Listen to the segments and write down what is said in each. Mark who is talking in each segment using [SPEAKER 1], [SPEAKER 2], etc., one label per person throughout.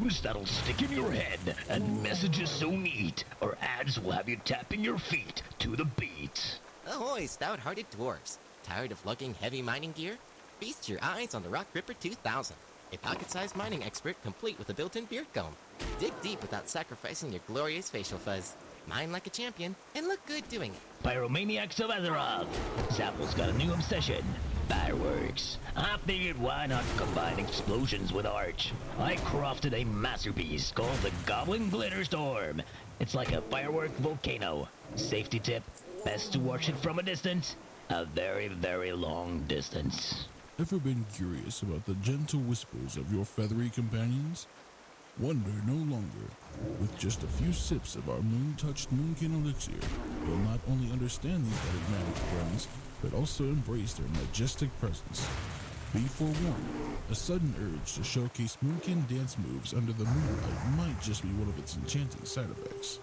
[SPEAKER 1] tunes that'll stick in your head, and messages so neat, our ads will have you tapping your feet to the beat.
[SPEAKER 2] Ahoy, stout-hearted dwarves. Tired of lugging heavy mining gear? Feast your eyes on the Rock Ripper 2000, a pocket-sized mining expert complete with a built-in beard comb. Dig deep without sacrificing your glorious facial fuzz. Mine like a champion, and look good doing it.
[SPEAKER 1] Pyromaniacs of Azeroth. Zapple's got a new obsession. Fireworks. I figured why not combine explosions with art. I crafted a masterpiece called the Goblin Glitter Storm. It's like a firework volcano. Safety tip, best to watch it from a distance. A very, very long distance.
[SPEAKER 3] Ever been curious about the gentle whispers of your feathery companions? Wonder no longer. With just a few sips of our moon-touched Moonkin elixir, you'll not only understand these enigmatic friends, but also embrace their majestic presence. Be forewarned, a sudden urge to showcase Moonkin dance moves under the moonlight might just be one of its enchanting side effects.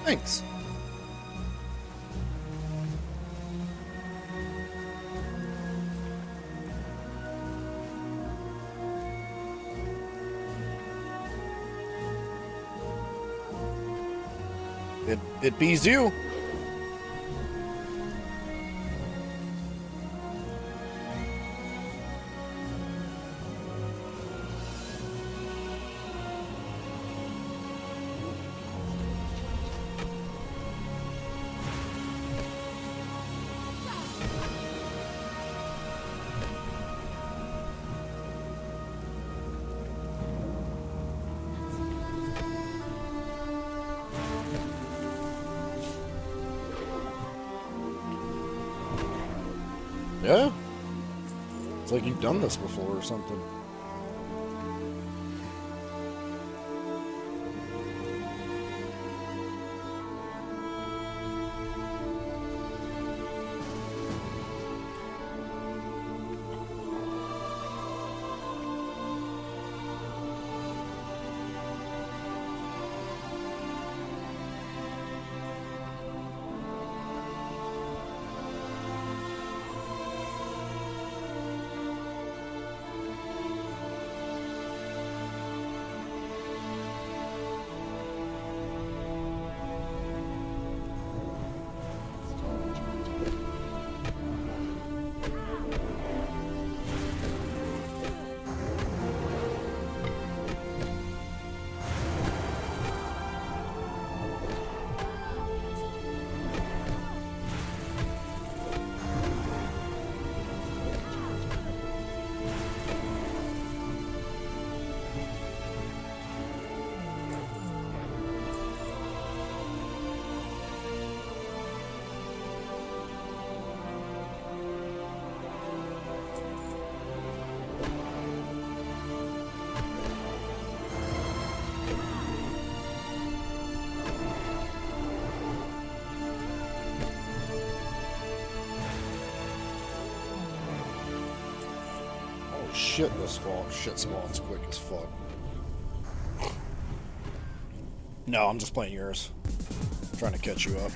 [SPEAKER 4] Thanks. It bees you. Yeah? It's like you've done this before or something. Shit, this shit spawns quick as fuck. No, I'm just playing yours. I'm trying to catch you up.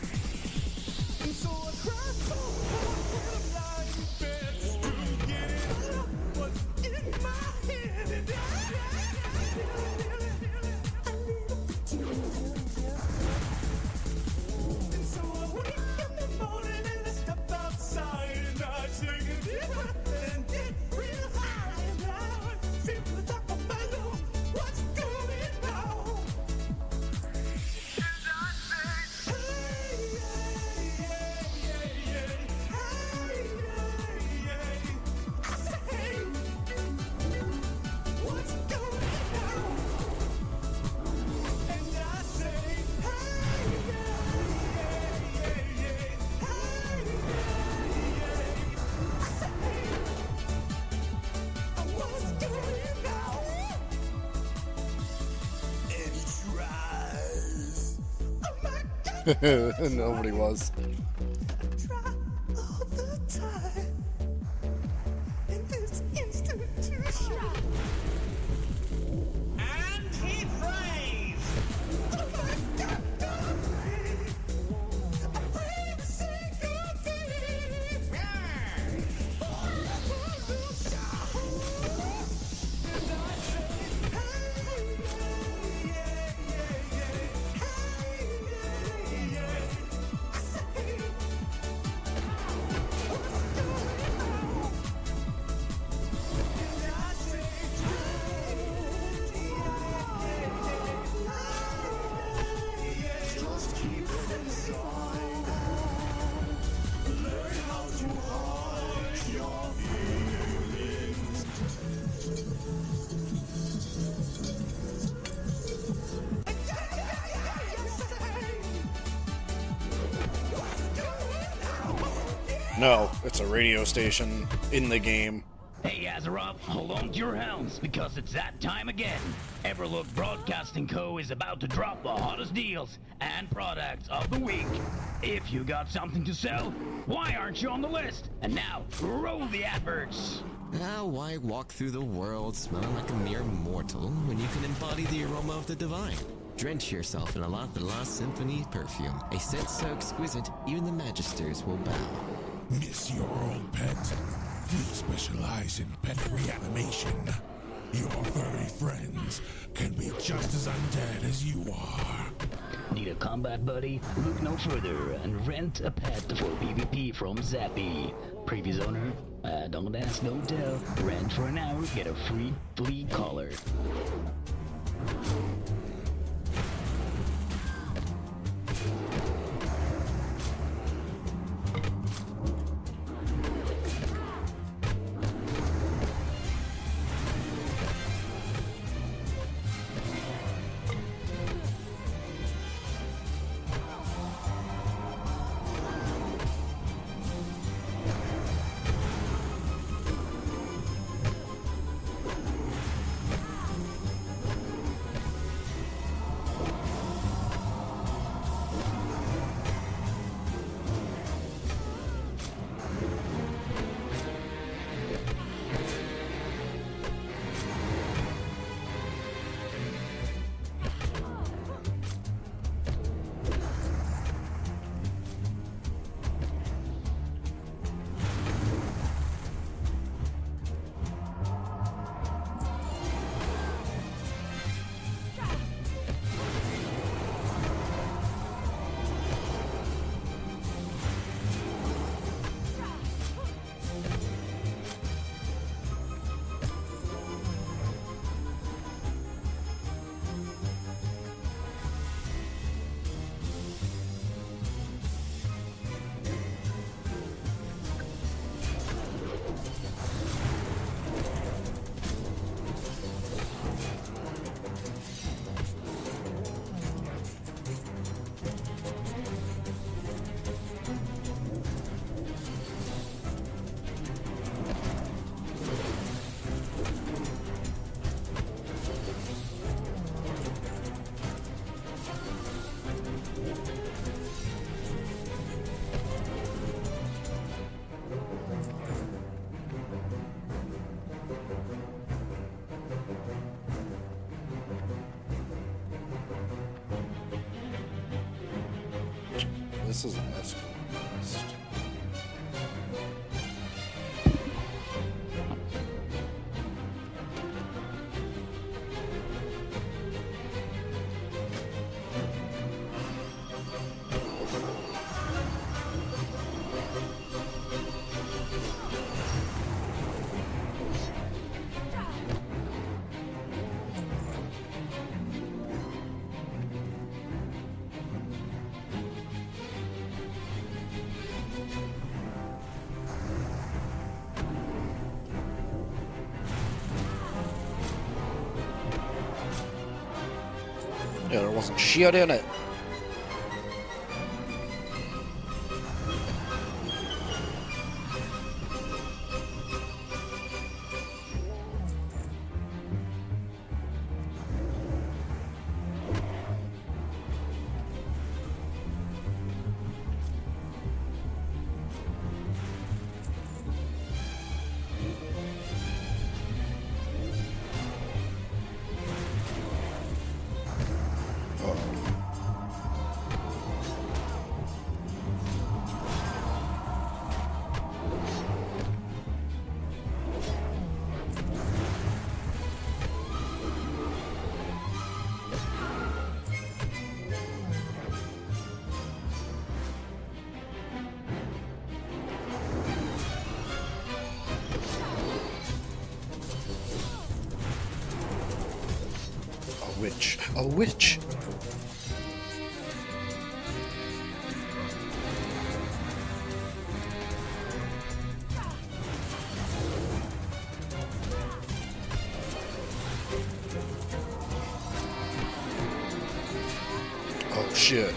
[SPEAKER 4] Nobody was.
[SPEAKER 5] Try all the time, and it's institution. And he prays.
[SPEAKER 4] No, it's a radio station in the game.
[SPEAKER 1] Hey, Azeroth, hold on to your hounds, because it's that time again. Everlook Broadcasting Co. is about to drop the hottest deals and products of the week. If you got something to sell, why aren't you on the list? And now, roll the adverts.
[SPEAKER 2] Ah, why walk through the world smelling like a mere mortal when you can embody the aroma of the divine? Drench yourself in a La Symphony perfume, a scent so exquisite even the Magisters will bow.
[SPEAKER 3] Miss your old pet? We specialize in pet reanimation. Your furry friends can be just as undead as you are.
[SPEAKER 1] Need a combat buddy? Look no further and rent a pet for PvP from Zappy. Previous owner? Don't ask, don't tell. Rent for an hour, get a free flea collar.
[SPEAKER 4] This is an escort. Yeah, there wasn't shit in it. witch. A witch! Oh shit.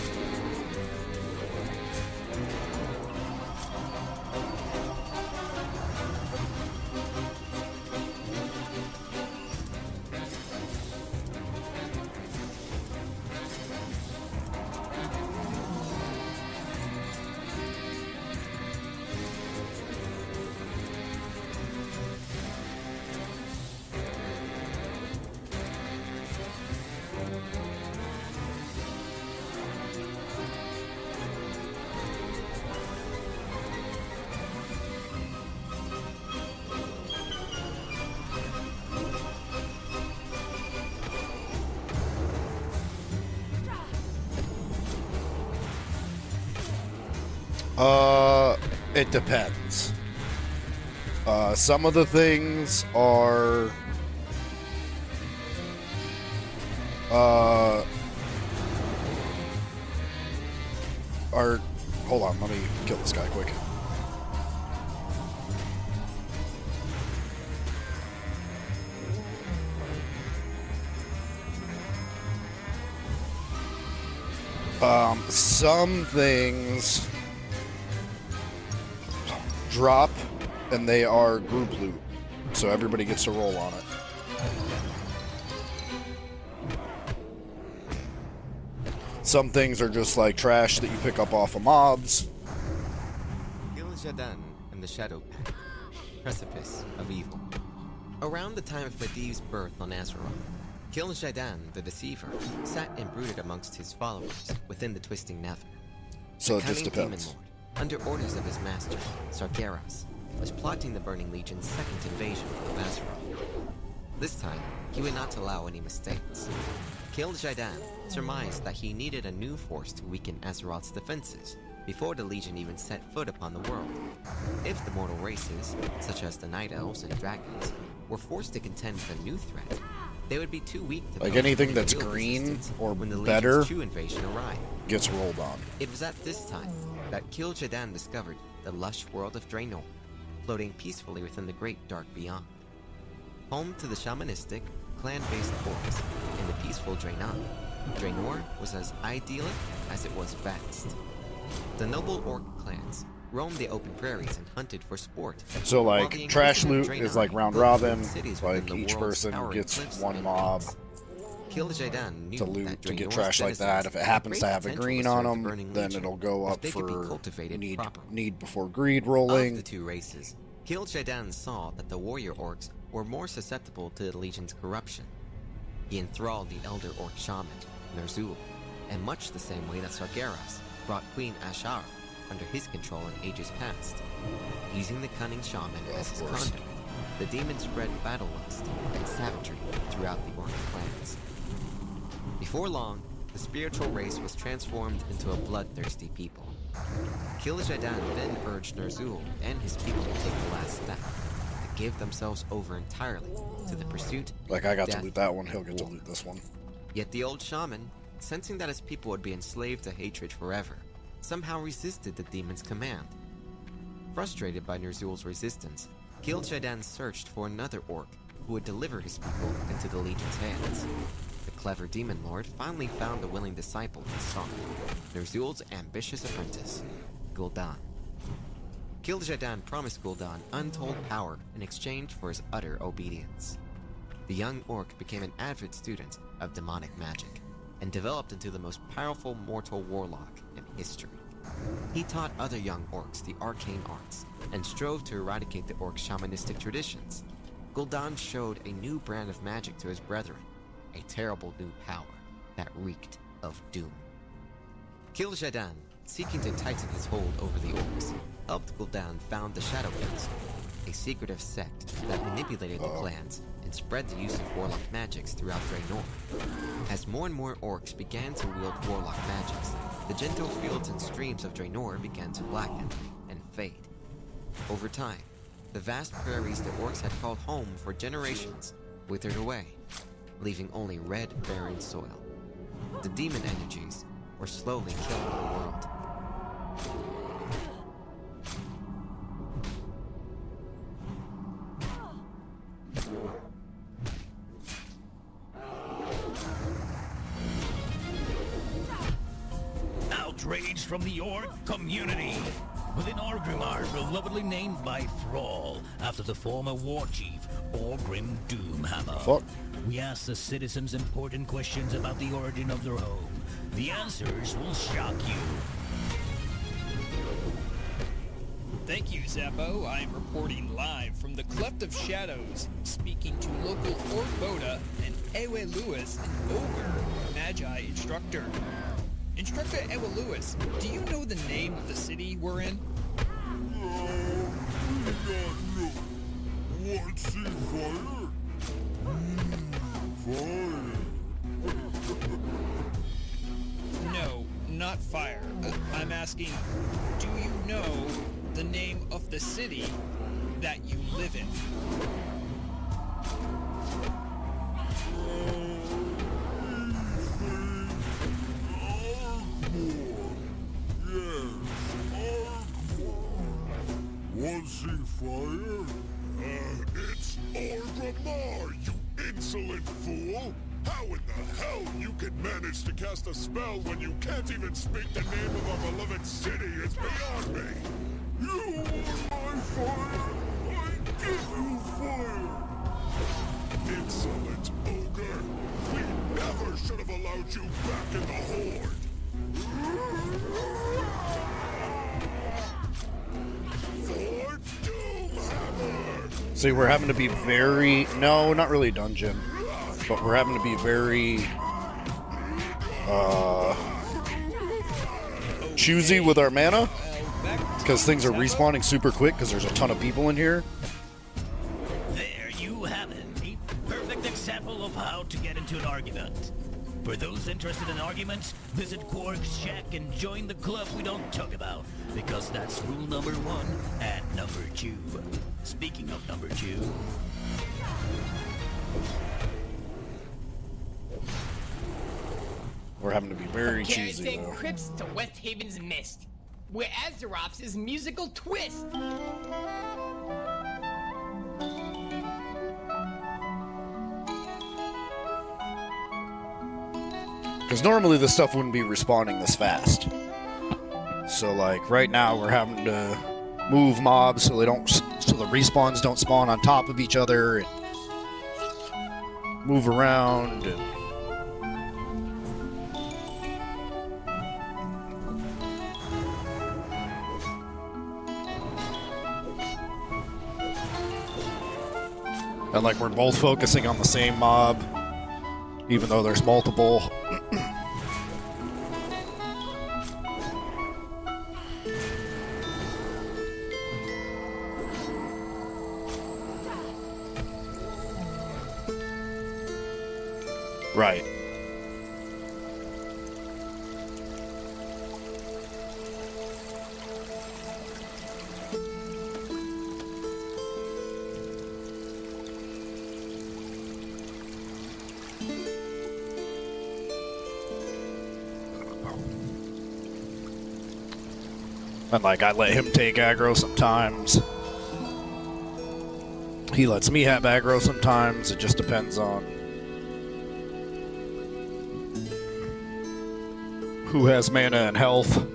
[SPEAKER 4] It depends. Some of the things are hold on, let me kill this guy quick. Some things drop and they are group loot, so everybody gets to roll on it. Some things are just like trash that you pick up off of mobs.
[SPEAKER 2] Gil'jadan and the Shadow Pact, Precipice of Evil. Around the time of Medivh's birth on Azeroth, Gil'jadan the Deceiver sat and brooded amongst his followers within the Twisting Nether.
[SPEAKER 4] So
[SPEAKER 2] The
[SPEAKER 4] it just
[SPEAKER 2] cunning
[SPEAKER 4] depends.
[SPEAKER 2] Demon Lord, under orders of his master, Sargeras, was plotting the Burning Legion's second invasion of Azeroth. This time, he would not allow any mistakes. Gil'jadan surmised that he needed a new force to weaken Azeroth's defenses before the Legion even set foot upon the world. If the mortal races, such as the Night Elves and Dragons, were forced to contend with a new threat, they would be too weak to
[SPEAKER 4] Like
[SPEAKER 2] mount
[SPEAKER 4] anything
[SPEAKER 2] any
[SPEAKER 4] that's
[SPEAKER 2] real
[SPEAKER 4] green
[SPEAKER 2] resistance
[SPEAKER 4] or
[SPEAKER 2] when the
[SPEAKER 4] better
[SPEAKER 2] Legion's true invasion arrived.
[SPEAKER 4] Gets rolled on.
[SPEAKER 2] It was at this time that Gil'jadan discovered the lush world of Draenor, floating peacefully within the great dark beyond. Home to the shamanistic, clan-based orcs in the peaceful Draenor, Draenor was as idyllic as it was vast. The noble orc clans roamed the open prairies and hunted for sport.
[SPEAKER 4] So
[SPEAKER 2] while
[SPEAKER 4] like
[SPEAKER 2] the
[SPEAKER 4] trash
[SPEAKER 2] inquisitive
[SPEAKER 4] loot is
[SPEAKER 2] Draenei
[SPEAKER 4] like round
[SPEAKER 2] built
[SPEAKER 4] robin,
[SPEAKER 2] cities
[SPEAKER 4] like
[SPEAKER 2] within the
[SPEAKER 4] each
[SPEAKER 2] world's
[SPEAKER 4] person
[SPEAKER 2] towering
[SPEAKER 4] gets
[SPEAKER 2] cliffs
[SPEAKER 4] one
[SPEAKER 2] and
[SPEAKER 4] mob
[SPEAKER 2] peaks. Gil'jadan knew
[SPEAKER 4] to loot
[SPEAKER 2] that
[SPEAKER 4] to get
[SPEAKER 2] Draenor's
[SPEAKER 4] trash like that.
[SPEAKER 2] denizens
[SPEAKER 4] If it
[SPEAKER 2] had
[SPEAKER 4] happens to
[SPEAKER 2] great
[SPEAKER 4] have a
[SPEAKER 2] potential
[SPEAKER 4] green
[SPEAKER 2] to
[SPEAKER 4] on
[SPEAKER 2] serve the
[SPEAKER 4] them,
[SPEAKER 2] Burning
[SPEAKER 4] then
[SPEAKER 2] Legion
[SPEAKER 4] it'll go
[SPEAKER 2] if
[SPEAKER 4] up
[SPEAKER 2] they could be
[SPEAKER 4] for
[SPEAKER 2] cultivated properly.
[SPEAKER 4] need before greed
[SPEAKER 2] Of
[SPEAKER 4] rolling.
[SPEAKER 2] the two races, Gil'jadan saw that the warrior orcs were more susceptible to the Legion's corruption. He enthralled the elder orc shaman, Ner'zhul, in much the same way that Sargeras brought Queen Ashara under his control in ages past. Using the cunning shaman as his
[SPEAKER 4] course.
[SPEAKER 2] conduit, the demon spread battle lust and savagery throughout the orc clans. Before long, the spiritual race was transformed into a bloodthirsty people. Gil'jadan then urged Ner'zhul and his people to take the last step, to give themselves over entirely to the pursuit.
[SPEAKER 4] Like I got to
[SPEAKER 2] death,
[SPEAKER 4] loot that one, he'll get to
[SPEAKER 2] war.
[SPEAKER 4] loot this one.
[SPEAKER 2] Yet the old shaman, sensing that his people would be enslaved to hatred forever, somehow resisted the demon's command. Frustrated by Ner'zhul's resistance, Gil'jadan searched for another orc who would deliver his people into the Legion's hands. The clever demon lord finally found a willing disciple he sought, Ner'zhul's ambitious apprentice, Gul'dan. Gil'jadan promised Gul'dan untold power in exchange for his utter obedience. The young orc became an avid student of demonic magic, and developed into the most powerful mortal warlock in history. He taught other young orcs the arcane arts, and strove to eradicate the orc shamanistic traditions. Gul'dan showed a new brand of magic to his brethren, a terrible new power that reeked of doom. Gil'jadan, seeking to tighten his hold over the orcs, helped Gul'dan found the Shadow Council, a secretive sect that manipulated the clans and spread the use of warlock magics throughout Draenor. As more and more orcs began to wield warlock magics, the gentle fields and streams of Draenor began to blacken and fade. Over time, the vast prairies the orcs had called home for generations withered away,
[SPEAKER 6] leaving only red, barren soil. The demon energies were slowly killing the world.
[SPEAKER 1] Outrage from the Orc community. Within Orgrimmar, belovedly named by Thrall, after the former war chief, Orgrim Doomhammer.
[SPEAKER 4] Fuck.
[SPEAKER 1] We asked the citizens important questions about the origin of their home. The answers will shock you.
[SPEAKER 7] Thank you, Zappo. I am reporting live from the Cleft of Shadows, speaking to local Orboda and Ewe Lewis, an ogre magi instructor. Instructor Ewe Lewis, do you know the name of the city we're in?
[SPEAKER 3] What's he fire? Fire.
[SPEAKER 7] No, not fire. I'm asking, do you know the name of the city that you live in?
[SPEAKER 3] What's he fire? It's Orgrimmar, you insolent fool! How in the hell you can manage to cast a spell when you can't even speak the name of our beloved city is beyond me! You want my fire? I give you fire! Insolent ogre! We never should have allowed you back in the Horde! For Doomhammer!
[SPEAKER 4] See, we're having to be very... No, not really dungeon. But we're having to be very... choosy with our mana. Because things are respawning super quick because there's a ton of people in here.
[SPEAKER 1] There you have it. A perfect example of how to get into an argument. For those interested in arguments, visit Quark's Shack and join the club we don't talk about. Because that's rule number 1 and number 2. Speaking of number 2...
[SPEAKER 4] We're having to be very choosy,
[SPEAKER 8] Carrots and
[SPEAKER 4] though.
[SPEAKER 8] Crips to West Haven's Mist, where Azeroth's musical twist.
[SPEAKER 4] Because normally this stuff wouldn't be respawning this fast. So, like, right now we're having to move mobs so they don't, so the respawns don't spawn on top of each other and move around and... And like we're both focusing on the same mob, even though there's multiple. Right. And like I let him take aggro sometimes. He lets me have aggro sometimes. It just depends on who has mana and health.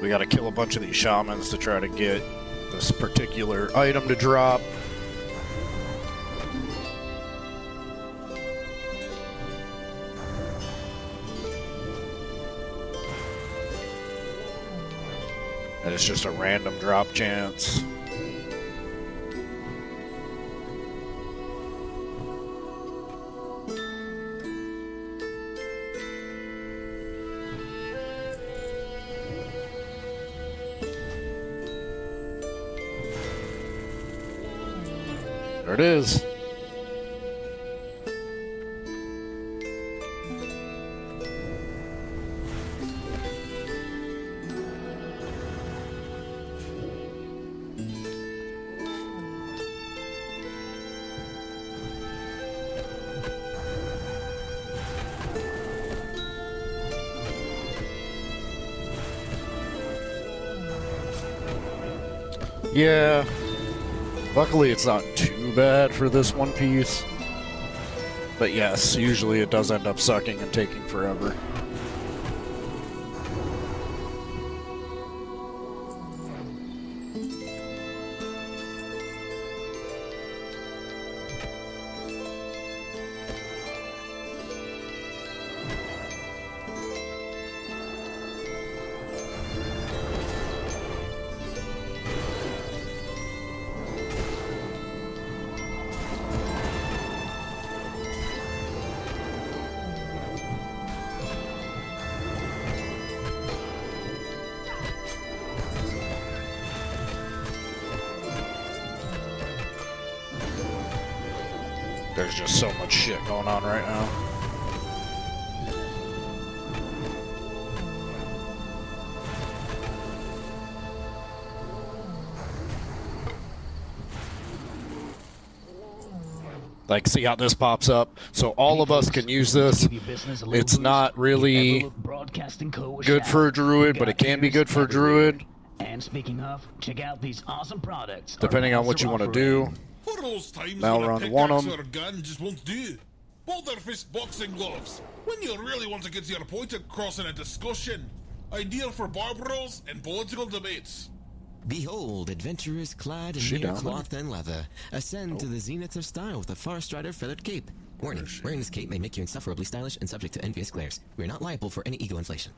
[SPEAKER 4] We gotta kill a bunch of these shamans to try to get this particular item to drop. And it's just a random drop chance. There it is. Yeah. Luckily, it's not too bad for this one piece. But yes, usually it does end up sucking and taking forever. There's just so much shit going on right now. Like, see how this pops up? So all of us can use this. It's not really good for a druid, but it can be good for a druid.
[SPEAKER 1] And speaking of, check out these awesome products.
[SPEAKER 4] Depending on what you want to do.
[SPEAKER 9] For those times
[SPEAKER 4] Now
[SPEAKER 9] when
[SPEAKER 4] round
[SPEAKER 9] a
[SPEAKER 4] one
[SPEAKER 9] pickaxe
[SPEAKER 4] 'em.
[SPEAKER 9] or a gun just won't do. Boulder fist boxing gloves. When you really want to get your point across in a discussion. Ideal for bar brawls and political debates.
[SPEAKER 2] Behold, adventurers clad in
[SPEAKER 4] She
[SPEAKER 2] mere
[SPEAKER 4] down
[SPEAKER 2] cloth and leather, ascend to the zenith of style with a Far Strider feathered cape. Warning, wearing this cape may make you insufferably stylish and subject to envious glares. We are not liable for any ego inflation.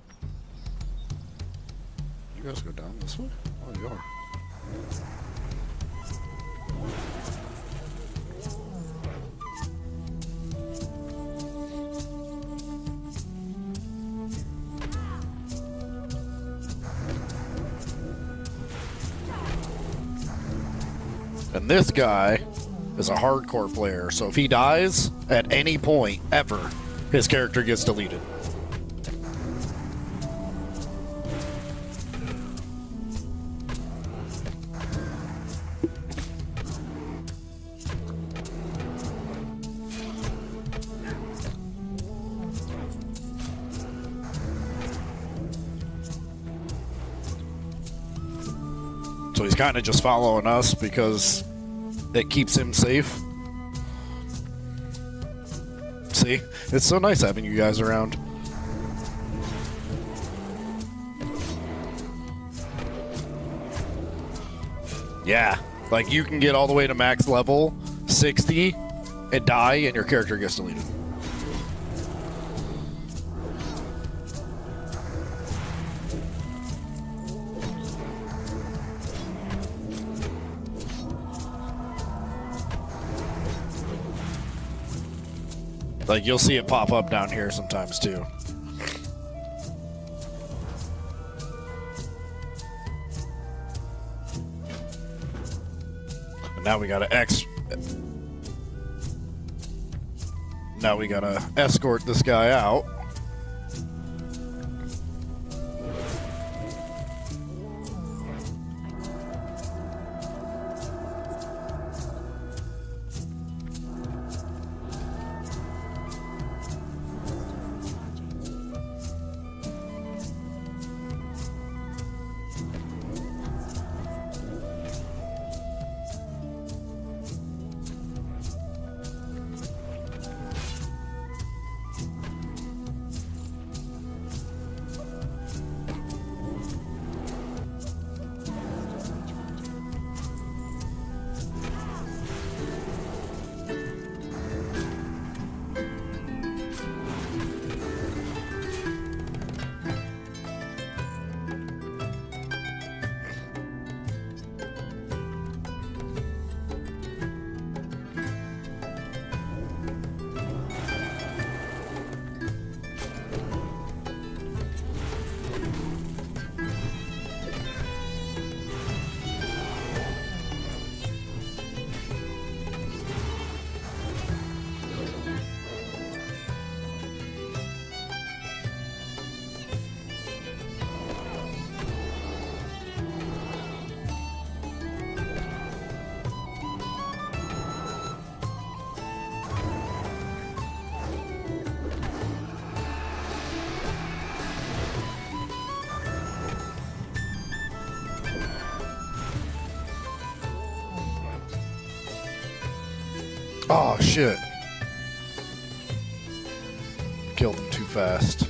[SPEAKER 4] You guys go down this way? Oh, you are. And this guy is a hardcore player, so if he dies at any point ever, his character gets deleted. So he's kind of just following us because it keeps him safe. See? It's so nice having you guys around. Yeah. Like, you can get all the way to max level 60 and die, and your character gets deleted. Like, you'll see it pop up down here sometimes, too. And now we gotta Now we gotta escort this guy out. Oh, shit. Killed him too fast.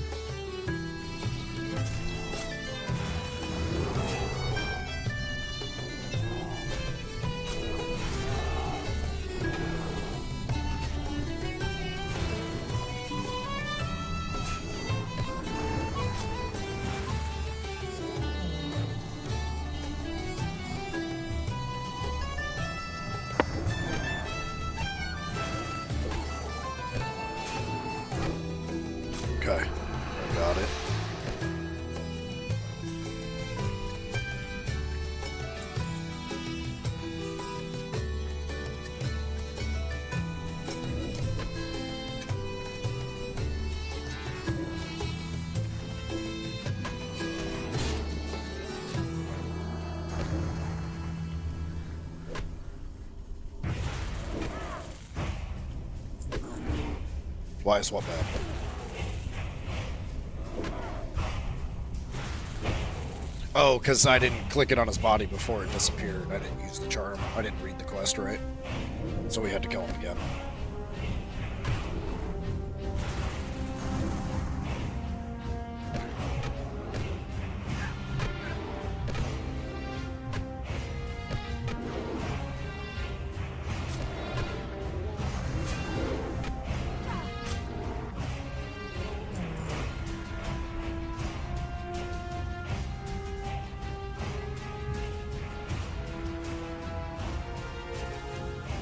[SPEAKER 4] Okay, I got it. Why swap that? Oh, because I didn't click it on his body before it disappeared. I didn't use the charm. I didn't read the quest right. So we had to kill him again.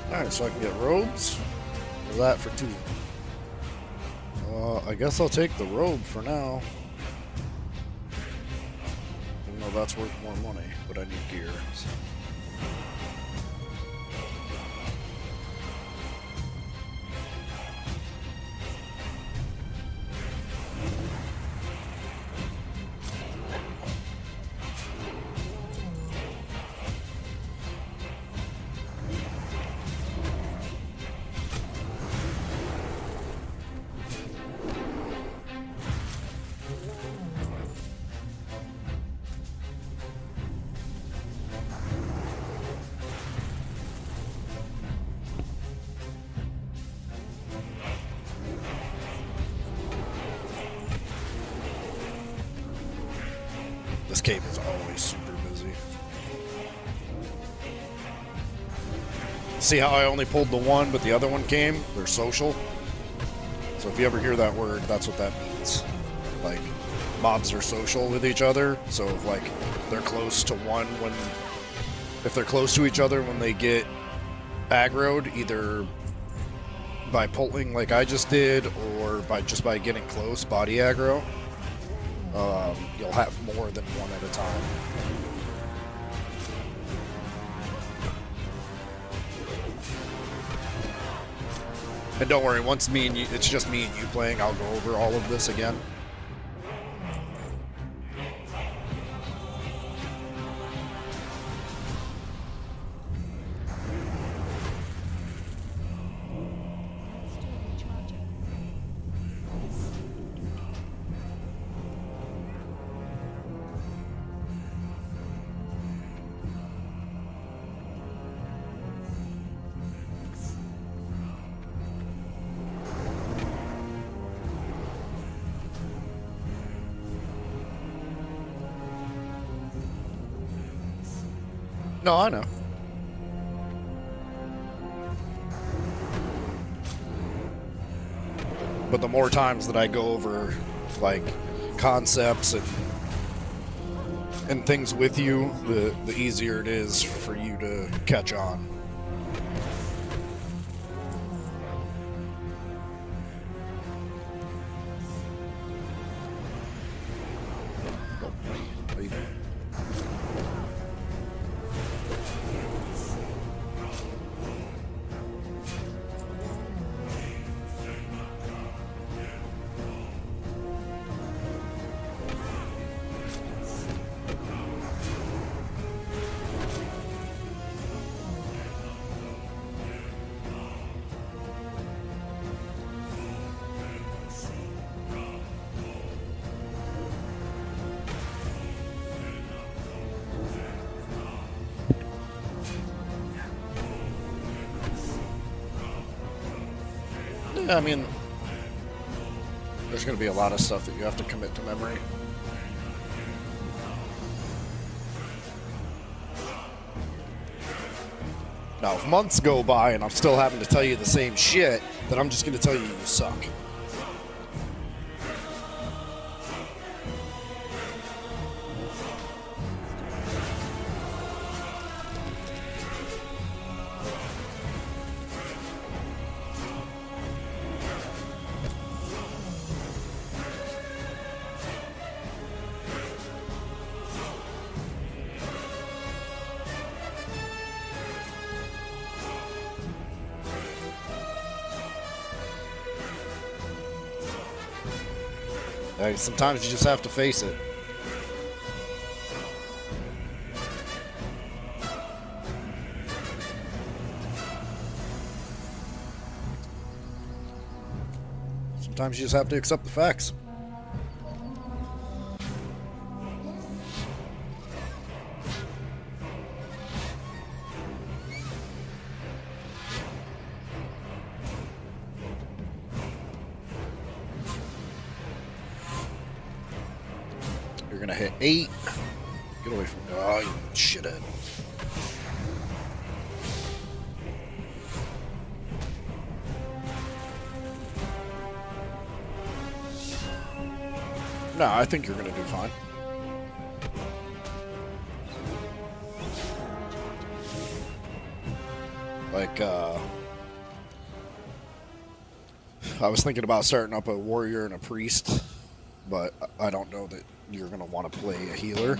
[SPEAKER 4] Alright, so I can get robes. Or that for 2. I guess I'll take the robe for now. Even though that's worth more money, but I need gear. So. This cave is always super busy. See how I only pulled the one, but the other one came? They're social. So if you ever hear that word, that's what that means. Like, mobs are social with each other, so if, like, they're close to one when... If they're close to each other when they get aggroed, either by pulling like I just did, or by getting close, body aggro, you'll have more than one at a time. And don't worry, once me and you, it's just me and you playing, I'll go over all of this again. No, I know. But the more times that I go over, like, concepts and things with you, the easier it is for you to catch on. Yeah, I mean, there's going to be a lot of stuff that you have to commit to memory. Now, if months go by and I'm still having to tell you the same shit, then I'm just going to tell you suck. Hey, sometimes you just have to face it. Sometimes you just have to accept the facts. You're gonna hit 8. Get away from me. Oh, you shithead. No, I think you're gonna do fine. Like, I was thinking about starting up a warrior and a priest, but I don't know that you're going to want to play a healer.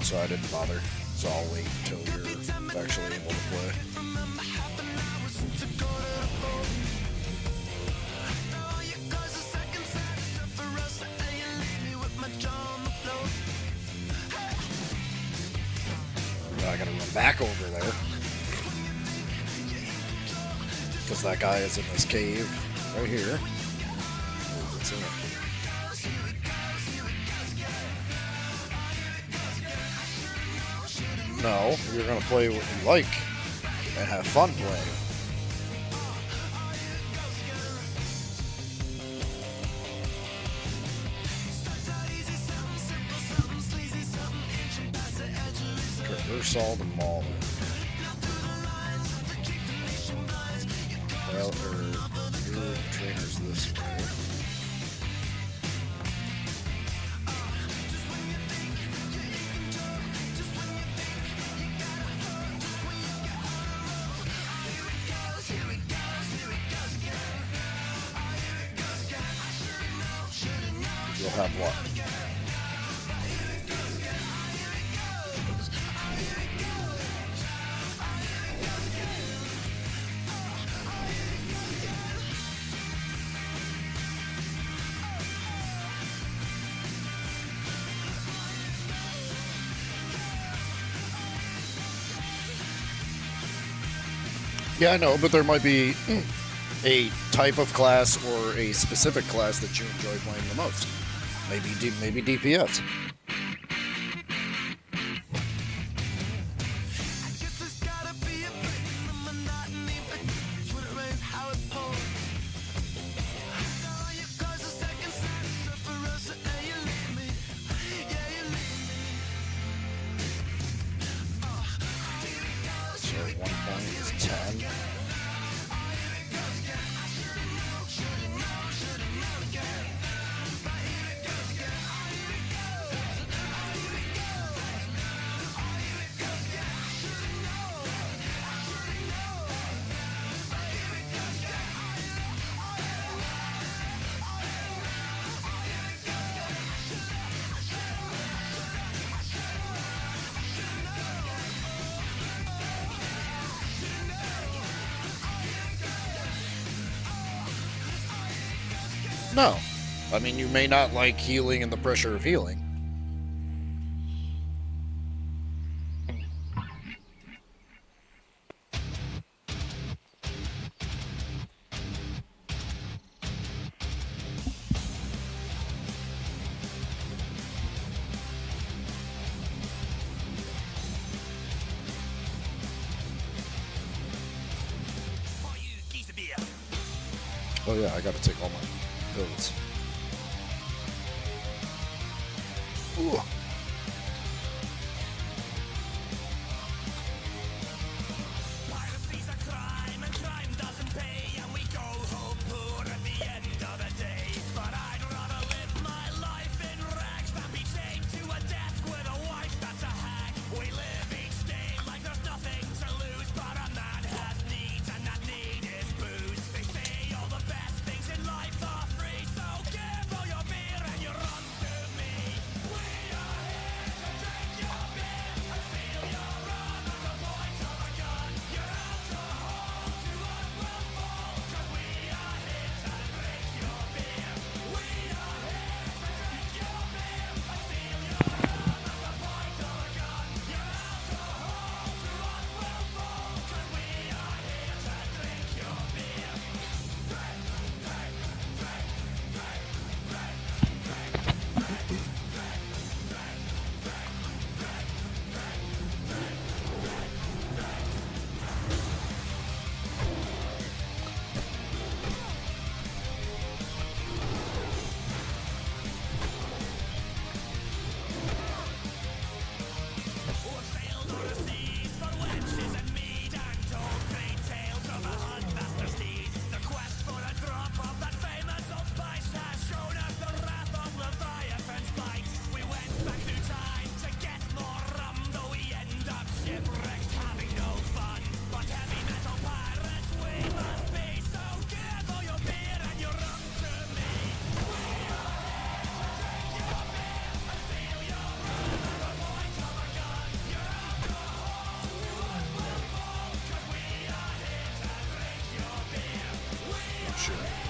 [SPEAKER 4] So I didn't bother. So I'll wait until you're actually able to play. I gotta run back over there. Because that guy is in this cave right here. What's in it? No, you're gonna play what you like and have fun playing. Traverse all the mall. Well, your trainer's this way. You'll have what? Yeah, I know, but there might be a type of class or a specific class that you enjoy playing the most. Maybe DPS. So 1 point is 10. No. I mean, you may not like healing and the pressure of healing. Oh yeah, I gotta take all my pills. Ooh.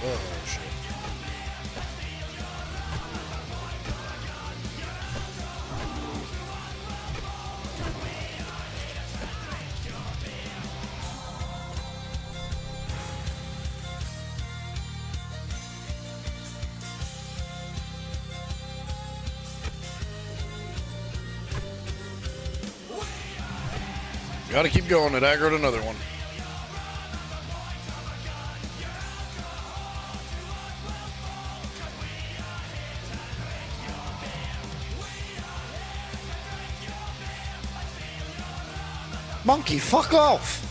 [SPEAKER 4] Oh shit. Gotta keep going. It aggroed another one. Monkey, fuck off!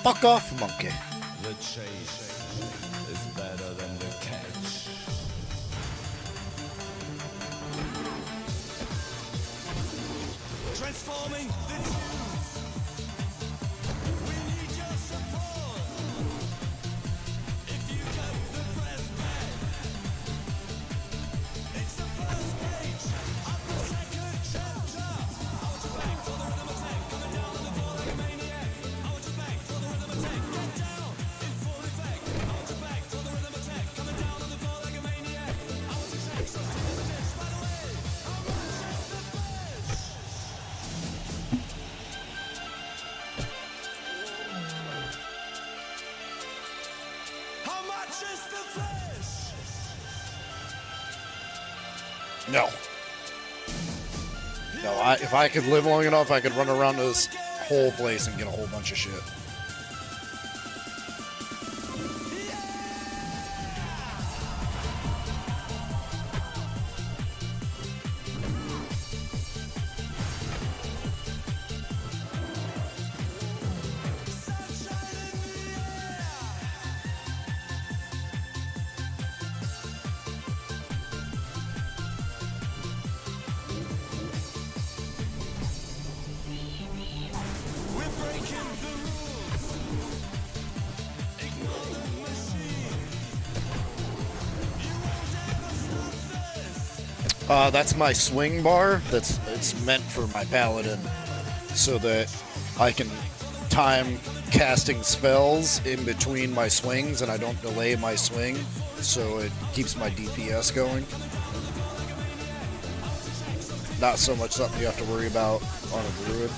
[SPEAKER 4] Fuck off, monkey.
[SPEAKER 10] The chase is better than the catch. Transforming the news. We need your support. If you got the press back, it's the first page of the second chapter. I want you back for the rhythm attack, coming down on the floor like a maniac. I want you back for the rhythm attack, get down in full effect. I want you back for the rhythm attack, coming down on the floor like a maniac. I want you back, so still in the ditch, by the way. How much is the fish? How much is the fish?
[SPEAKER 4] No. No, if I could live long enough, I could run around this whole place and get a whole bunch of shit.
[SPEAKER 10] We're breaking the rules. Ignore the machine. You won't ever stop this.
[SPEAKER 4] That's my swing bar. It's meant for my paladin, so that I can time casting spells in between my swings, and I don't delay my swing, so it keeps my DPS going. not so much something you have to worry about on a druid.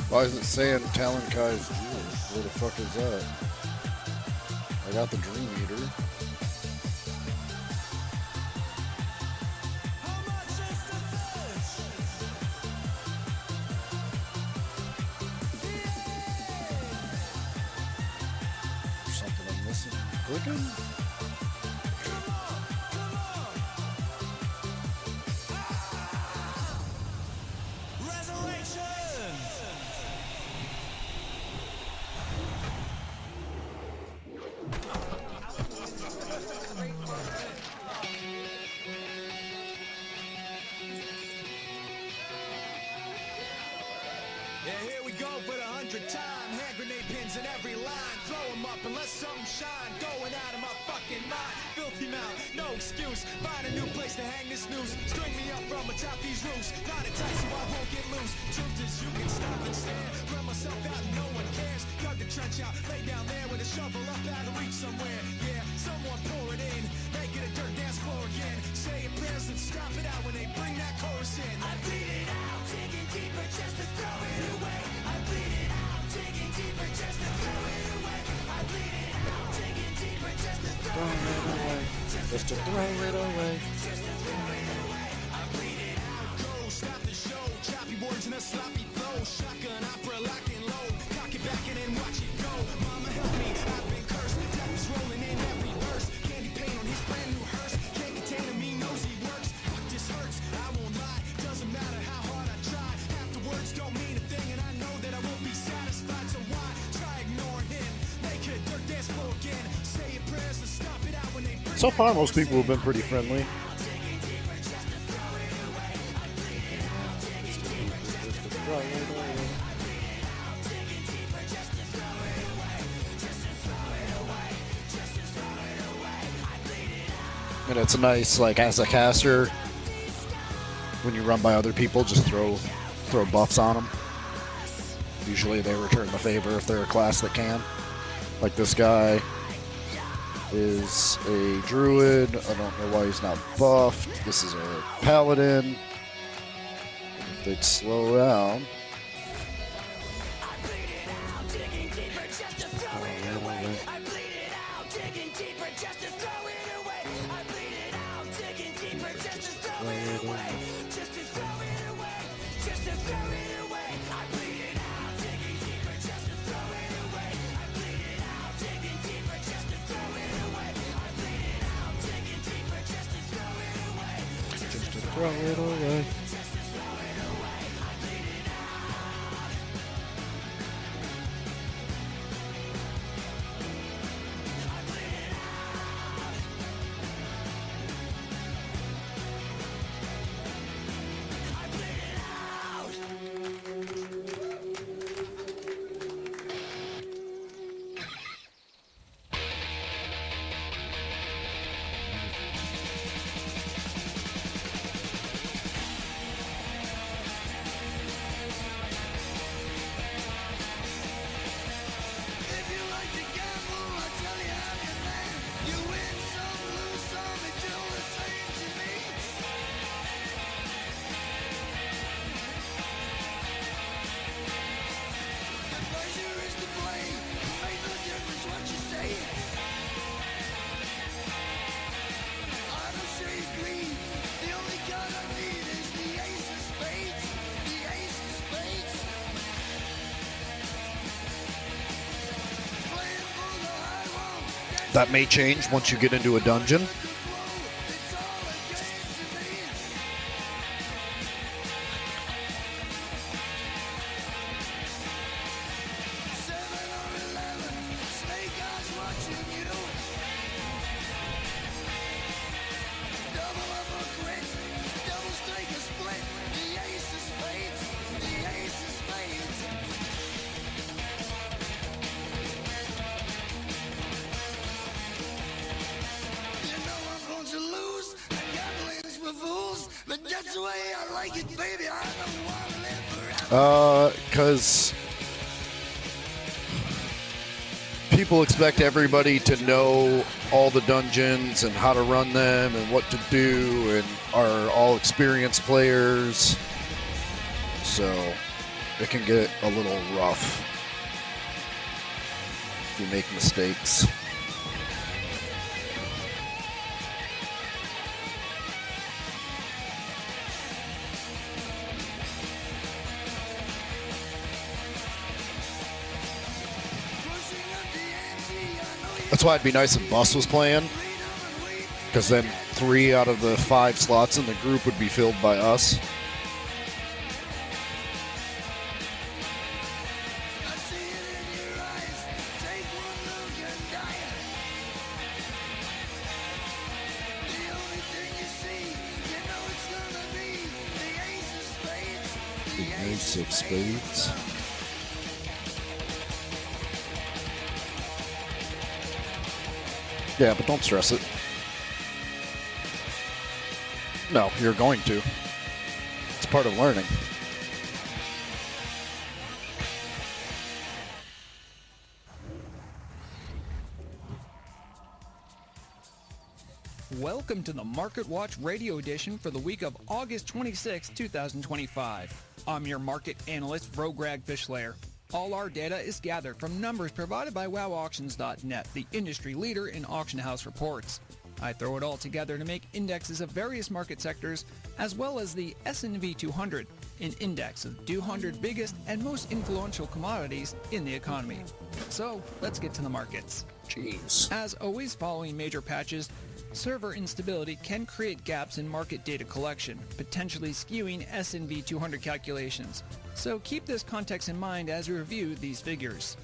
[SPEAKER 4] Why is it saying Talon Kai's Jewel? Where the fuck is that? I got the Dream Eater. Something I'm missing. Clicking?
[SPEAKER 10] Yeah, here we go for the 100th time. Hand grenade pins in every line. Throw 'em up and let something shine. Going out of my fucking mind. Filthy mouth, no excuse. Find a new place to hang this noose. String me up from atop these roofs. Not it tight so I won't get loose. Truth is you can stop and stare. Run myself out and no one cares. Dug the trench out, lay down there with a shovel up out of reach somewhere. Yeah, someone pour it in. Make it a dirt dance floor again. Say your prayers and stop it out when they bring that chorus in. I bleed it out, digging deeper just to throw it away. I bleed it out, digging deeper just to throw it away. I bleed it out, digging deeper just to throw it away.
[SPEAKER 4] Just to throw it away.
[SPEAKER 10] Just to throw it away. I bleed it out. Go, stop the show. Choppy words and a sloppy flow. Shotgun opera lock and load. Cock it back and then watch it go. Mama help me, I've been cursed. Death is rolling in every verse. Candy paint on his brand new hearse. Can't contain him, he knows he works. Fuck, this hurts, I won't lie. Doesn't matter how hard I try. Afterwards don't mean a thing, and I know that I won't be satisfied. So why try ignoring him? Make it dirt dance floor again. Say your prayers and stop it out when they bring.
[SPEAKER 4] So far, most people have been pretty friendly. And it's nice, like as a caster, when you run by other people, just throw buffs on them. Usually they return the favor if they're a class that can. Like this guy is a druid. I don't know why he's not buffed. This is a paladin. If they'd slow down. Throw it away. That may change once you get into a dungeon. Because people expect everybody to know all the dungeons and how to run them and what to do, and are all experienced players. So it can get a little rough if you make mistakes. That's why it'd be nice if Bus was playing, because then 3 out of the 5 slots in the group would be filled by us. The Ace of Spades. Yeah, but don't stress it. No, you're going to. It's part of learning.
[SPEAKER 7] Welcome to the Market Watch Radio Edition for the week of August 26, 2025. I'm your market analyst, Rograg Fishlayer. All our data is gathered from numbers provided by WowAuctions.net, the industry leader in auction house reports. I throw it all together to make indexes of various market sectors, as well as the S&P 200, an index of 200 biggest and most influential commodities in the economy. So, let's get to the markets.
[SPEAKER 4] Jeez.
[SPEAKER 7] As always, following major patches, server instability can create gaps in market data collection, potentially skewing S&P 200 calculations. So keep this context in mind as we review these figures.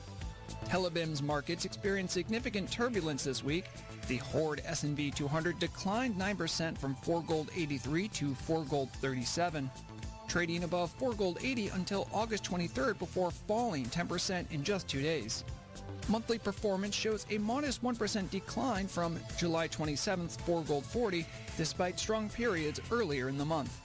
[SPEAKER 7] Telebim's markets experienced significant turbulence this week. The Horde S&P 200 declined 9% from 4 gold 83 to 4 gold 37, trading above 4 gold 80 until August 23rd before falling 10% in just 2 days. Monthly performance shows a modest 1% decline from July 27th's 4 gold 40, despite strong periods earlier in the month.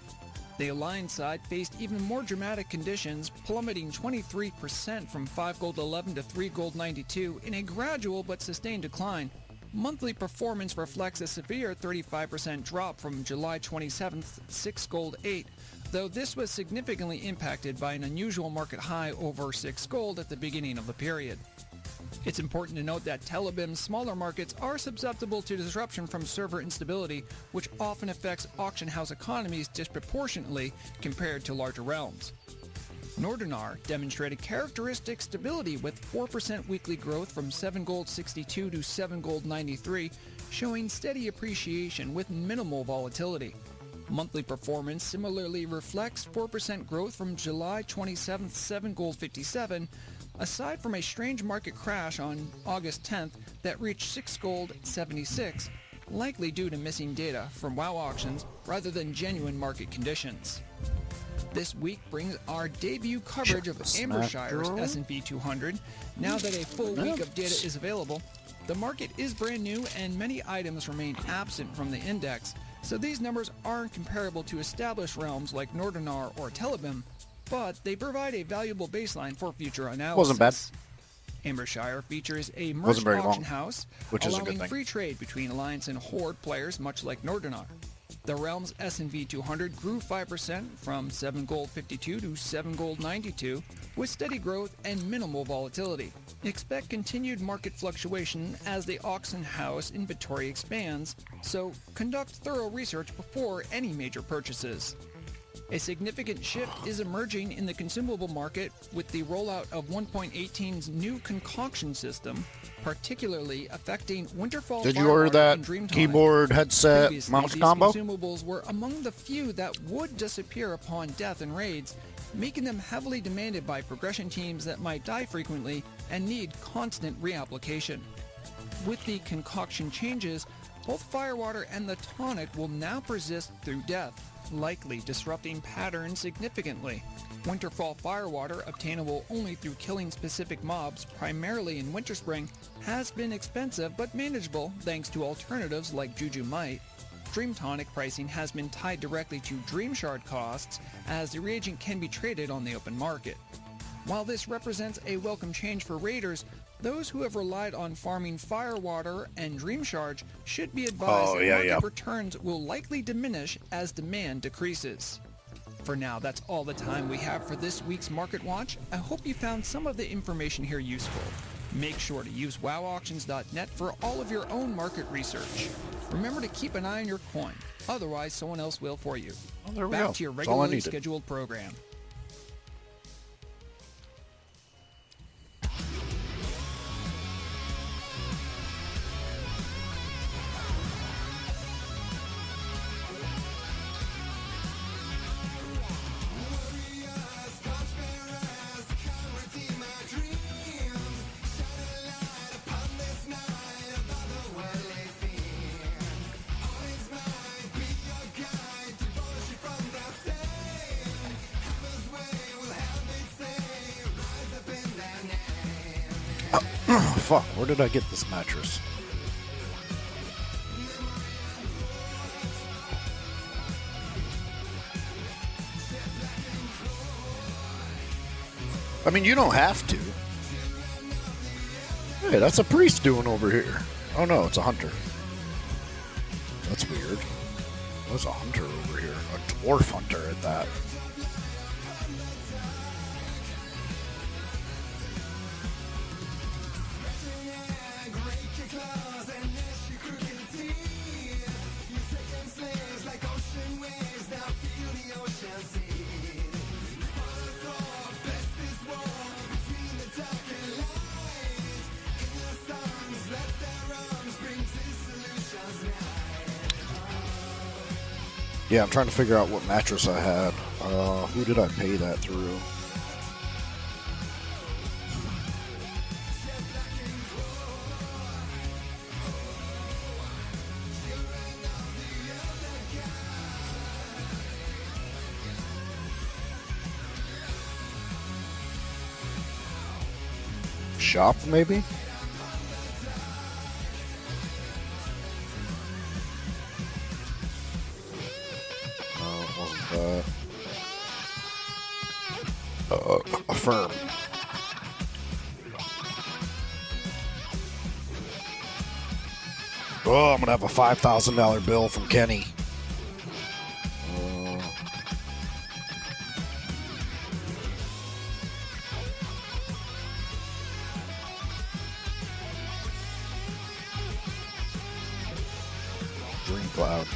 [SPEAKER 7] The Alliance side faced even more dramatic conditions, plummeting 23% from 5 gold 11 to 3 gold 92 in a gradual but sustained decline. Monthly performance reflects a severe 35% drop from July 27th's 6 gold 8, though this was significantly impacted by an unusual market high over 6 gold at the beginning of the period. It's important to note that Telebim's smaller markets are susceptible to disruption from server instability, which often affects auction house economies disproportionately compared to larger realms. Nordinar demonstrated characteristic stability with 4% weekly growth from 7 gold 62 to 7 gold 93, showing steady appreciation with minimal volatility. Monthly performance similarly reflects 4% growth from July 27th 7 gold 57, aside from a strange market crash on August 10th that reached 6 gold 76, likely due to missing data from WoW auctions rather than genuine market conditions. This week brings our debut coverage of Ambershire's S&P 200. Now that a full week of data is available, the market is brand new and many items remain absent from the index, so these numbers aren't comparable to established realms like Nordinar or Telebim, but they provide a valuable baseline for future analysis.
[SPEAKER 4] Wasn't bad.
[SPEAKER 7] Ambershire features a merged auction house,
[SPEAKER 4] which is a good
[SPEAKER 7] allowing
[SPEAKER 4] thing.
[SPEAKER 7] free trade between Alliance and Horde players, much like Nordinar. The realm's S&P 200 grew 5% from 7 gold 52 to 7 gold 92, with steady growth and minimal volatility. Expect continued market fluctuation as the auction house inventory expands, so conduct thorough research before any major purchases. A significant shift is emerging in the consumable market with the rollout of 1.18's new concoction system, particularly affecting Winterfall
[SPEAKER 4] Did you order
[SPEAKER 7] Firewater
[SPEAKER 4] that
[SPEAKER 7] and Dream Tonic.
[SPEAKER 4] keyboard, headset,
[SPEAKER 7] Previously,
[SPEAKER 4] mouse
[SPEAKER 7] these
[SPEAKER 4] combo?
[SPEAKER 7] consumables were among the few that would disappear upon death in raids, making them heavily demanded by progression teams that might die frequently and need constant reapplication. With the concoction changes, both Firewater and the Tonic will now persist through death, likely disrupting patterns significantly. Winterfall Firewater, obtainable only through killing specific mobs, primarily in Winterspring, has been expensive but manageable thanks to alternatives like Juju Might. Dream Tonic pricing has been tied directly to Dream Shard costs, as the reagent can be traded on the open market. While this represents a welcome change for raiders, those who have relied on farming Firewater and Dream Shards should be advised that market returns will likely diminish as demand decreases. For now, that's all the time we have for this week's Market Watch. I hope you found some of the information here useful. Make sure to use wowauctions.net for all of your own market research. Remember to keep an eye on your coin, otherwise someone else will for you.
[SPEAKER 4] Well, there we
[SPEAKER 7] Back
[SPEAKER 4] go.
[SPEAKER 7] to your
[SPEAKER 4] That's all I
[SPEAKER 7] regularly
[SPEAKER 4] needed.
[SPEAKER 7] scheduled program.
[SPEAKER 4] Fuck, where did I get this mattress? I mean, you don't have to. Hey, that's a priest doing over here. Oh no, it's a hunter. That's weird. There's a hunter over here. A dwarf hunter at that. Yeah, I'm trying to figure out what mattress I had. Who did I pay that through? Shop, maybe? Affirm. Oh, I'm gonna have a $5,000 bill from Kenny. Dream Cloud.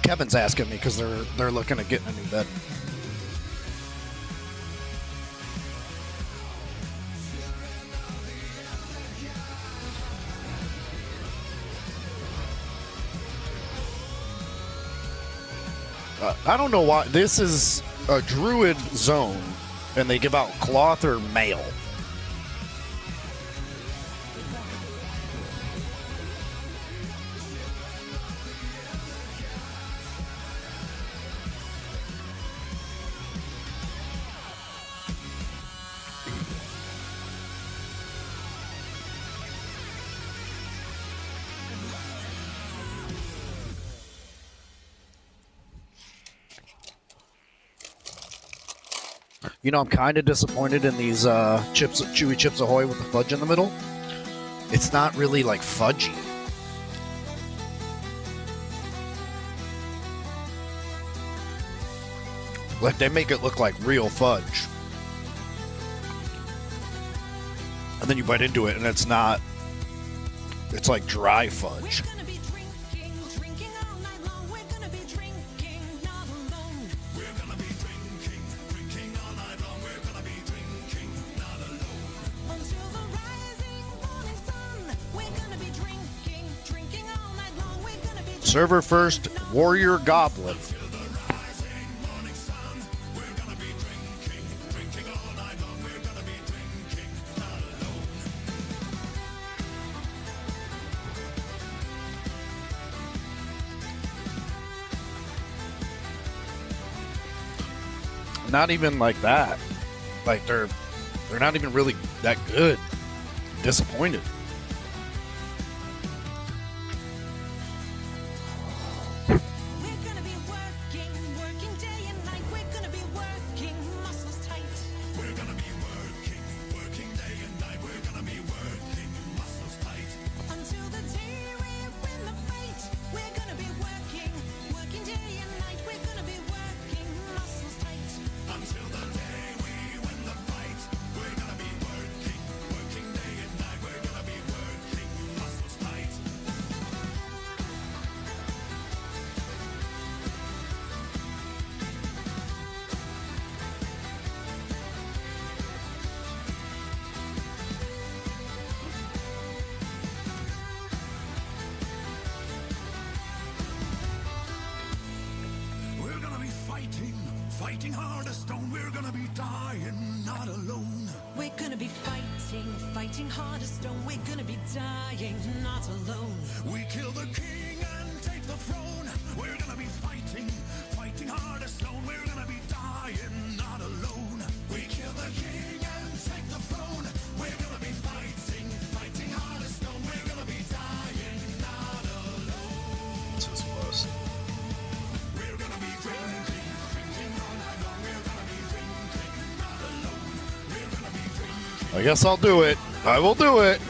[SPEAKER 4] Kevin's asking me because they're looking at getting a new bed. I don't know why. This is a druid zone, and they give out cloth or mail. You know, I'm kind of disappointed in these chips, chewy Chips Ahoy with the fudge in the middle. It's not really like fudgy. Like they make it look like real fudge. And then you bite into it and it's not. It's like dry fudge. Server first, Warrior Goblin. Not even like that. Like they're not even really that good. Disappointed.
[SPEAKER 10] Fighting hard as stone, we're gonna be dying, not alone.
[SPEAKER 5] We're gonna be fighting hard as stone. We're gonna be dying, not alone.
[SPEAKER 10] We kill the king and take the throne. We're gonna be fighting hard as stone. We're gonna be dying, not alone. We kill the king and take the throne. We're gonna be fighting hard as stone. We're gonna be dying, not alone.
[SPEAKER 4] This is worse.
[SPEAKER 10] We're gonna be drinking all night long. We're gonna be drinking, not alone. We're gonna be drinking.
[SPEAKER 4] I guess I'll do it. I will do it.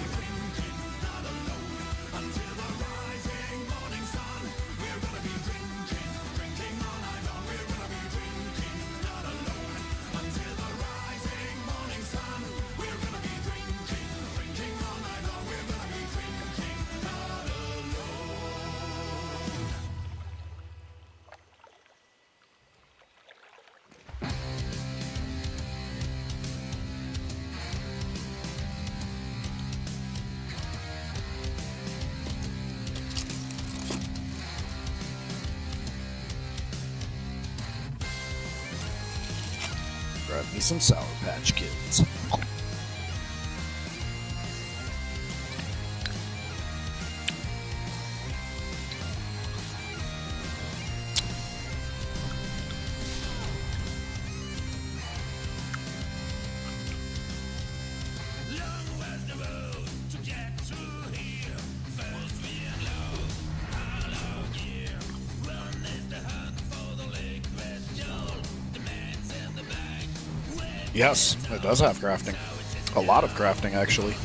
[SPEAKER 4] Grab me some Sour Patch Kids. Yes, it does have crafting. A lot of crafting, actually.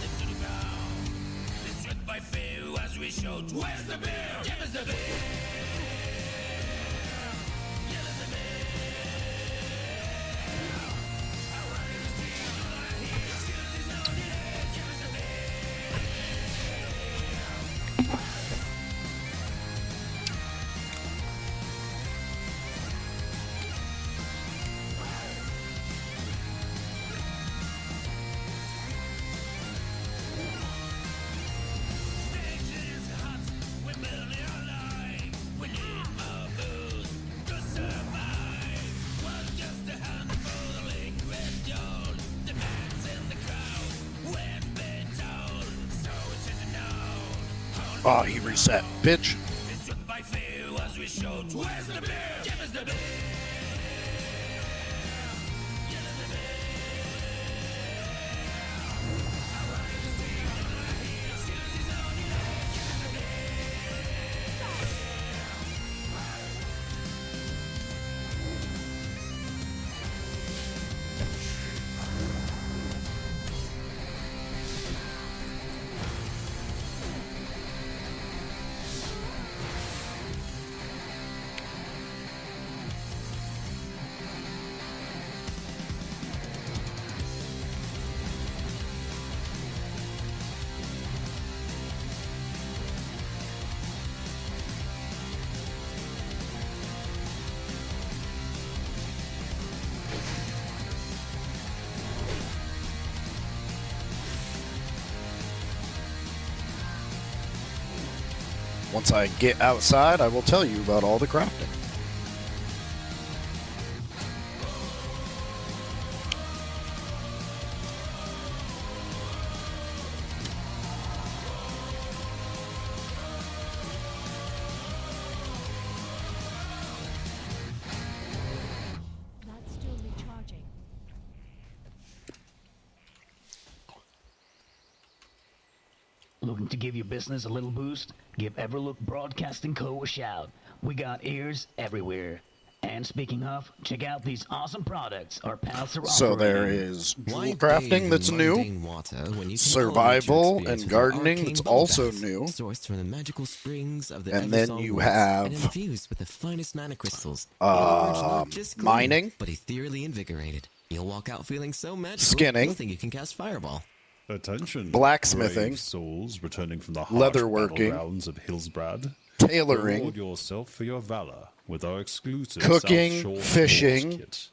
[SPEAKER 4] Oh, he reset. Bitch. Once I get outside, I will tell you about all the crafting.
[SPEAKER 5] That's still recharging.
[SPEAKER 1] Looking to give your business a little boost? Give Everlook Broadcasting Co. a shout. We got ears everywhere. And speaking of, check out these awesome products our pals are
[SPEAKER 4] So there
[SPEAKER 1] offering.
[SPEAKER 4] is jewel
[SPEAKER 2] Why
[SPEAKER 4] crafting
[SPEAKER 2] bathe
[SPEAKER 4] that's
[SPEAKER 2] in
[SPEAKER 4] new.
[SPEAKER 2] mundane water when you can
[SPEAKER 4] Survival
[SPEAKER 2] elevate your
[SPEAKER 4] and
[SPEAKER 2] experience with
[SPEAKER 4] gardening
[SPEAKER 2] arcane
[SPEAKER 4] that's
[SPEAKER 2] bubble
[SPEAKER 4] also
[SPEAKER 2] baths,
[SPEAKER 4] new.
[SPEAKER 2] sourced from the magical springs of the
[SPEAKER 4] And then
[SPEAKER 2] Eversong
[SPEAKER 4] you
[SPEAKER 2] Woods,
[SPEAKER 4] have,
[SPEAKER 2] and infused with the finest mana crystals. In other words, not just clean,
[SPEAKER 4] mining.
[SPEAKER 2] but ethereally invigorated. You'll walk out feeling so magical.
[SPEAKER 4] Skinning.
[SPEAKER 2] You'll think you can cast fireball.
[SPEAKER 11] Attention.
[SPEAKER 4] Blacksmithing.
[SPEAKER 11] Brave souls returning from the harsh
[SPEAKER 4] Leatherworking.
[SPEAKER 11] battlegrounds of Hillsbrad.
[SPEAKER 4] Tailoring.
[SPEAKER 11] Reward yourself for your valor with our exclusive
[SPEAKER 4] Cooking,
[SPEAKER 11] South Shore
[SPEAKER 4] fishing.
[SPEAKER 11] Forge Kit.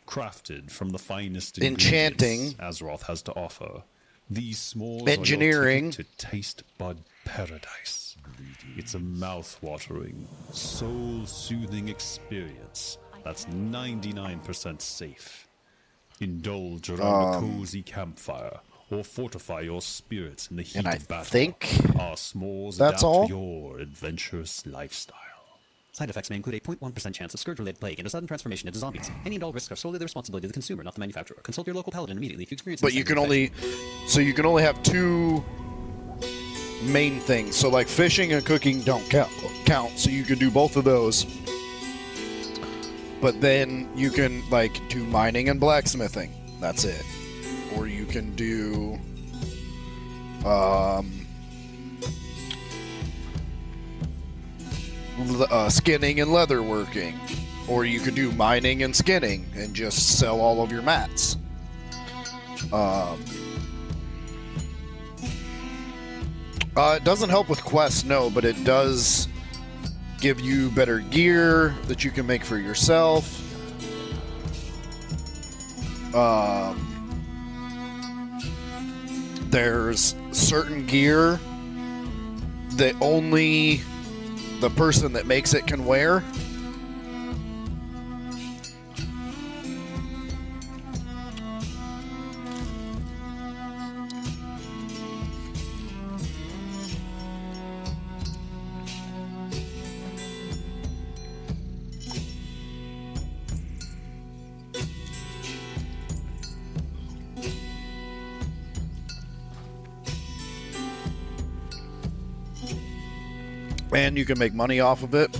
[SPEAKER 11] Crafted from the finest
[SPEAKER 4] Enchanting.
[SPEAKER 11] ingredients Azeroth has to offer. These s'mores
[SPEAKER 4] Engineering.
[SPEAKER 11] are your ticket to taste bud paradise. It's a mouth-watering, soul-soothing experience that's 99% safe. Indulge around a cozy campfire, or fortify your spirits in the heat
[SPEAKER 4] And I
[SPEAKER 11] of battle.
[SPEAKER 4] think
[SPEAKER 11] Our s'mores
[SPEAKER 4] that's
[SPEAKER 11] adapt
[SPEAKER 4] all.
[SPEAKER 11] to your adventurous lifestyle.
[SPEAKER 12] Side effects may include a 0.1% chance of scourge-related plague and a sudden transformation into zombies. Any and all risks are solely the responsibility of the consumer, not the manufacturer. Consult your local paladin immediately if you experience.
[SPEAKER 4] But you can only, so you can only have two main things. So like fishing and cooking don't count. So you can do both of those. But then you can like do mining and blacksmithing. That's it. Or you can do skinning and leatherworking. Or you could do mining and skinning and just sell all of your mats. It doesn't help with quests, no, but it does give you better gear that you can make for yourself. There's certain gear that only the person that makes it can wear. And you can make money off of it.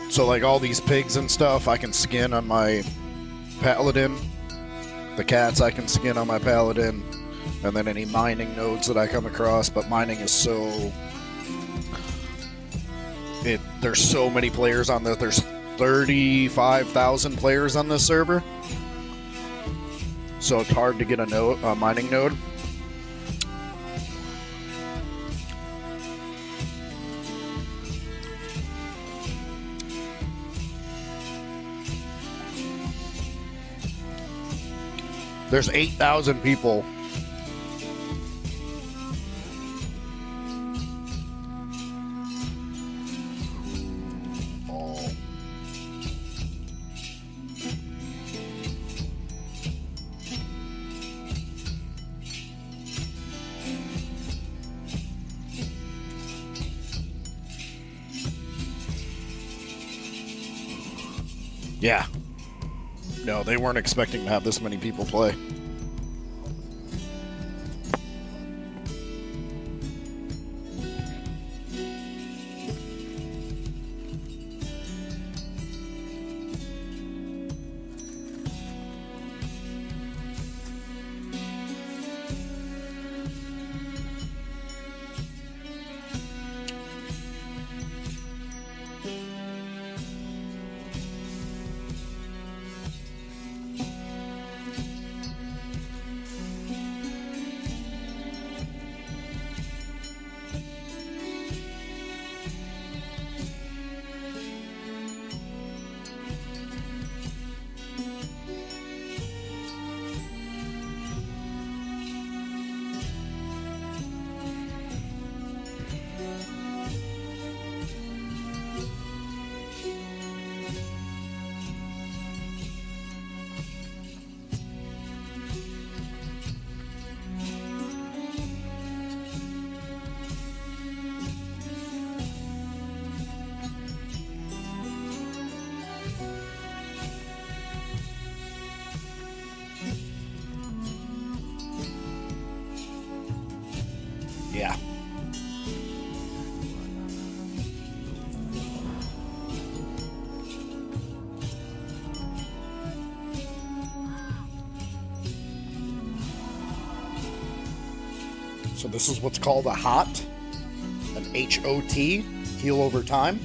[SPEAKER 4] So like all these pigs and stuff I can skin on my paladin. The cats I can skin on my paladin. And then any mining nodes that I come across. But mining is so... There's so many players on this. There's 35,000 players on this server. So it's hard to get a mining node. There's 8,000 people. Yeah. No, they weren't expecting to have this many people play. So this is what's called a HOT, an HOT, heal over time.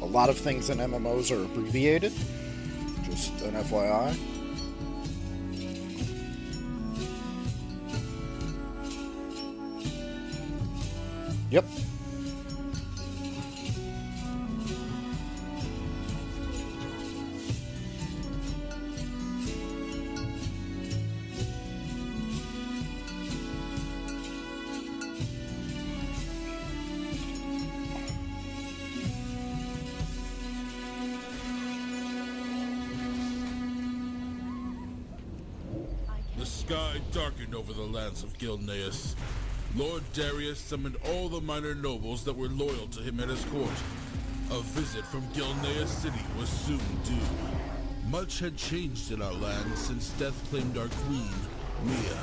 [SPEAKER 4] A lot of things in MMOs are abbreviated, just an FYI. Yep.
[SPEAKER 9] The sky darkened over the lands of Gilneas. Lord Darius summoned all the minor nobles that were loyal to him at his court. A visit from Gilneas City was soon due. Much had changed in our land since death claimed our queen, Mia.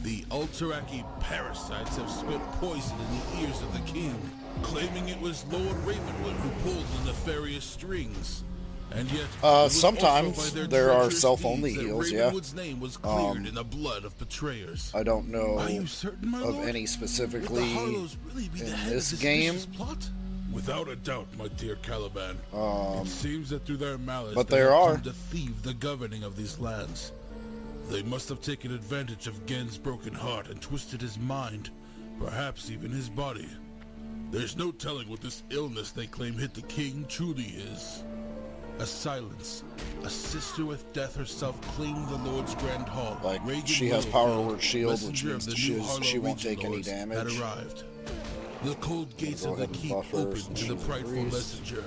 [SPEAKER 9] The Ultaraki parasites have spit poison in the ears of the king, claiming it was Lord Ravenwood who pulled the nefarious strings. And yet, it was
[SPEAKER 4] sometimes
[SPEAKER 9] also by their
[SPEAKER 4] there are
[SPEAKER 9] treacherous
[SPEAKER 4] self-only
[SPEAKER 9] deeds that
[SPEAKER 4] heals, yeah.
[SPEAKER 9] Ravenwood's name was cleared in the blood of betrayers.
[SPEAKER 4] I don't know
[SPEAKER 9] Are you certain, my
[SPEAKER 4] of
[SPEAKER 9] lord?
[SPEAKER 4] any
[SPEAKER 9] Would
[SPEAKER 4] specifically
[SPEAKER 9] the Harlows really be the
[SPEAKER 4] in
[SPEAKER 9] head
[SPEAKER 4] this
[SPEAKER 9] of
[SPEAKER 4] game.
[SPEAKER 9] vicious plot? Without a doubt, my dear Caliban. It seems that through their malice,
[SPEAKER 4] but
[SPEAKER 9] they
[SPEAKER 4] there
[SPEAKER 9] have
[SPEAKER 4] are.
[SPEAKER 9] come to thieve the governing of these lands. They must have taken advantage of Gen's broken heart and twisted his mind, perhaps even his body. There's no telling what this illness they claim hit the king truly is. A silence. A sister with death herself claimed the Lord's Grand Hall.
[SPEAKER 4] Like,
[SPEAKER 9] Reagan
[SPEAKER 4] she has power
[SPEAKER 9] Littlefield,
[SPEAKER 4] over shield, which
[SPEAKER 9] messenger
[SPEAKER 4] means
[SPEAKER 9] of the
[SPEAKER 4] she
[SPEAKER 9] new Harlow
[SPEAKER 4] won't
[SPEAKER 9] Legion
[SPEAKER 4] take any
[SPEAKER 9] Lords,
[SPEAKER 4] damage.
[SPEAKER 9] had arrived. The cold gates
[SPEAKER 4] Go
[SPEAKER 9] of the
[SPEAKER 4] ahead and
[SPEAKER 9] keep
[SPEAKER 4] buff her
[SPEAKER 9] opened
[SPEAKER 4] since
[SPEAKER 9] to the
[SPEAKER 4] she's a
[SPEAKER 9] prideful
[SPEAKER 4] priest.
[SPEAKER 9] messenger.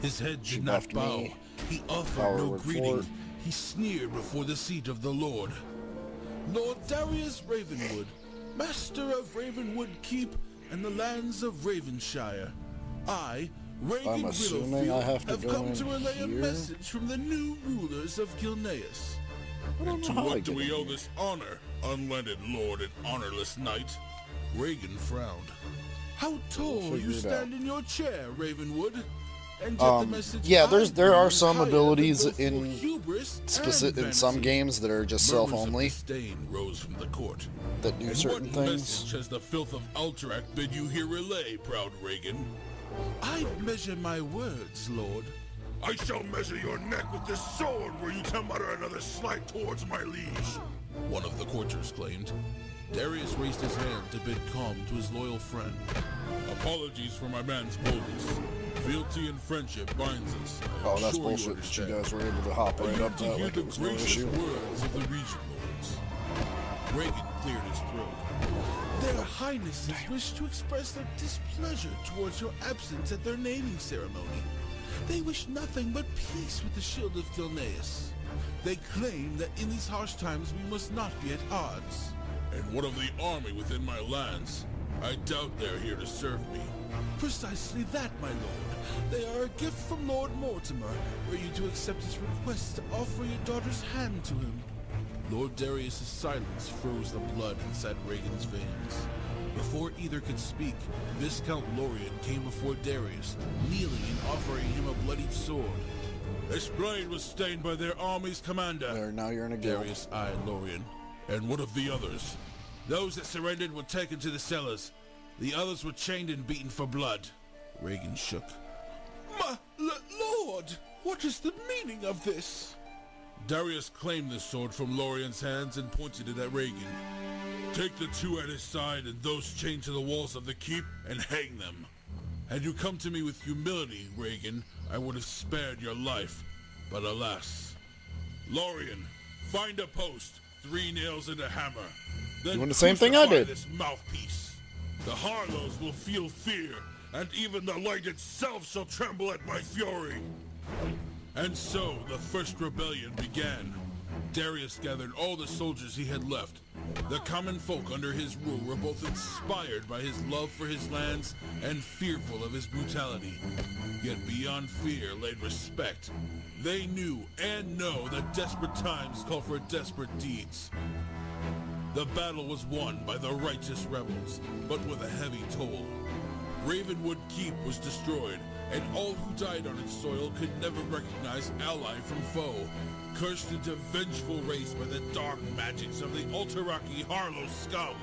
[SPEAKER 9] His head
[SPEAKER 4] She
[SPEAKER 9] did not
[SPEAKER 4] buffed
[SPEAKER 9] bow.
[SPEAKER 4] me.
[SPEAKER 9] He offered
[SPEAKER 4] Power
[SPEAKER 9] no
[SPEAKER 4] word
[SPEAKER 9] greeting.
[SPEAKER 4] forward.
[SPEAKER 9] He sneered before the seat of the Lord. Lord Darius Ravenwood, master of Ravenwood Keep and the lands of Ravenshire. I, Reagan
[SPEAKER 4] I'm assuming
[SPEAKER 9] Willowfield,
[SPEAKER 4] I have to go
[SPEAKER 9] come
[SPEAKER 4] in
[SPEAKER 9] to relay a
[SPEAKER 4] here?
[SPEAKER 9] message from the new rulers of Gilneas. And to
[SPEAKER 4] know how I
[SPEAKER 9] what do
[SPEAKER 4] get
[SPEAKER 9] we
[SPEAKER 4] in
[SPEAKER 9] owe
[SPEAKER 4] here.
[SPEAKER 9] this honor, unlanded lord and honorless knight? Reagan frowned. How tall
[SPEAKER 4] figure
[SPEAKER 9] you
[SPEAKER 4] it
[SPEAKER 9] stand in your chair, Ravenwood. And yet the message
[SPEAKER 4] yeah,
[SPEAKER 9] I
[SPEAKER 4] there are
[SPEAKER 9] bring is
[SPEAKER 4] some
[SPEAKER 9] higher than
[SPEAKER 4] abilities
[SPEAKER 9] both
[SPEAKER 4] in
[SPEAKER 9] your hubris and
[SPEAKER 4] in some
[SPEAKER 9] vanity.
[SPEAKER 4] games that are just
[SPEAKER 9] Murmurs of
[SPEAKER 4] self-only
[SPEAKER 9] disdain rose from the court.
[SPEAKER 4] that do
[SPEAKER 9] And
[SPEAKER 4] certain
[SPEAKER 9] what
[SPEAKER 4] things.
[SPEAKER 9] message has the filth of Ultrak bid you here relay, proud Reagan? I measure my words, Lord. I shall measure your neck with this sword were you to mutter another slight towards my liege. One of the courtiers claimed. Darius raised his hand to bid calm to his loyal friend. Apologies for my man's boldness. Fealty and friendship binds us. I am
[SPEAKER 4] Oh, that's
[SPEAKER 9] sure you
[SPEAKER 4] bullshit that you
[SPEAKER 9] understand.
[SPEAKER 4] guys were able to hop
[SPEAKER 9] I
[SPEAKER 4] right
[SPEAKER 9] yearn
[SPEAKER 4] up
[SPEAKER 9] to
[SPEAKER 4] that
[SPEAKER 9] hear
[SPEAKER 4] like
[SPEAKER 9] the
[SPEAKER 4] it was no
[SPEAKER 9] gracious
[SPEAKER 4] issue.
[SPEAKER 9] words of the Region Lords. Reagan cleared his throat. Their Highnesses wish to express their displeasure towards your absence at their naming ceremony. They wish nothing but peace with the Shield of Gilneas. They claim that in these harsh times we must not be at odds. And what of the army within my lands? I doubt they're here to serve me. Precisely that, my lord. They are a gift from Lord Mortimer, were you to accept his request to offer your daughter's hand to him. Lord Darius' silence froze the blood inside Reagan's veins. Before either could speak, Viscount Lorien came before Darius, kneeling and offering him a bloodied sword. This blade was stained by their army's commander.
[SPEAKER 4] There, now you're in a guild.
[SPEAKER 9] Darius eyed Lorien. And what of the others? Those that surrendered were taken to the cellars. The others were chained and beaten for blood. Reagan shook. My lord, what is the meaning of this? Darius claimed the sword from Lorien's hands and pointed it at Reagan. Take the two at his side and those chained to the walls of the keep and hang them. Had you come to me with humility, Reagan, I would have spared your life. But alas. Lorien, find a post, 3 nails and a hammer. Then
[SPEAKER 4] Doing the same thing I
[SPEAKER 9] crucify
[SPEAKER 4] did.
[SPEAKER 9] This mouthpiece. The Harlows will feel fear, and even the light itself shall tremble at my fury. And so the first rebellion began. Darius gathered all the soldiers he had left. The common folk under his rule were both inspired by his love for his lands and fearful of his brutality. Yet beyond fear laid respect. They knew and know that desperate times call for desperate deeds. The battle was won by the righteous rebels, but with a heavy toll. Ravenwood Keep was destroyed, and all who died on its soil could never recognize ally from foe, cursed into vengeful race by the dark magics of the Ultaraki Harlow scum.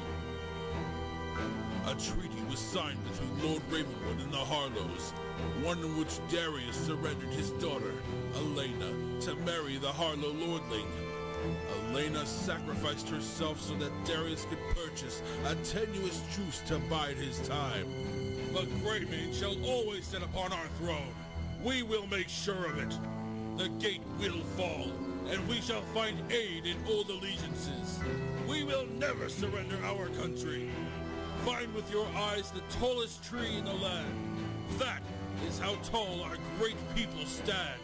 [SPEAKER 9] A treaty was signed between Lord Ravenwood and the Harlows, one in which Darius surrendered his daughter, Elena, to marry the Harlow lordling. Elena sacrificed herself so that Darius could purchase a tenuous truce to bide his time. The Greymane shall always sit upon our throne. We will make sure of it. The gate will fall, and we shall find aid in old allegiances. We will never surrender our country. Find with your eyes the tallest tree in the land. That is how tall our great people stand.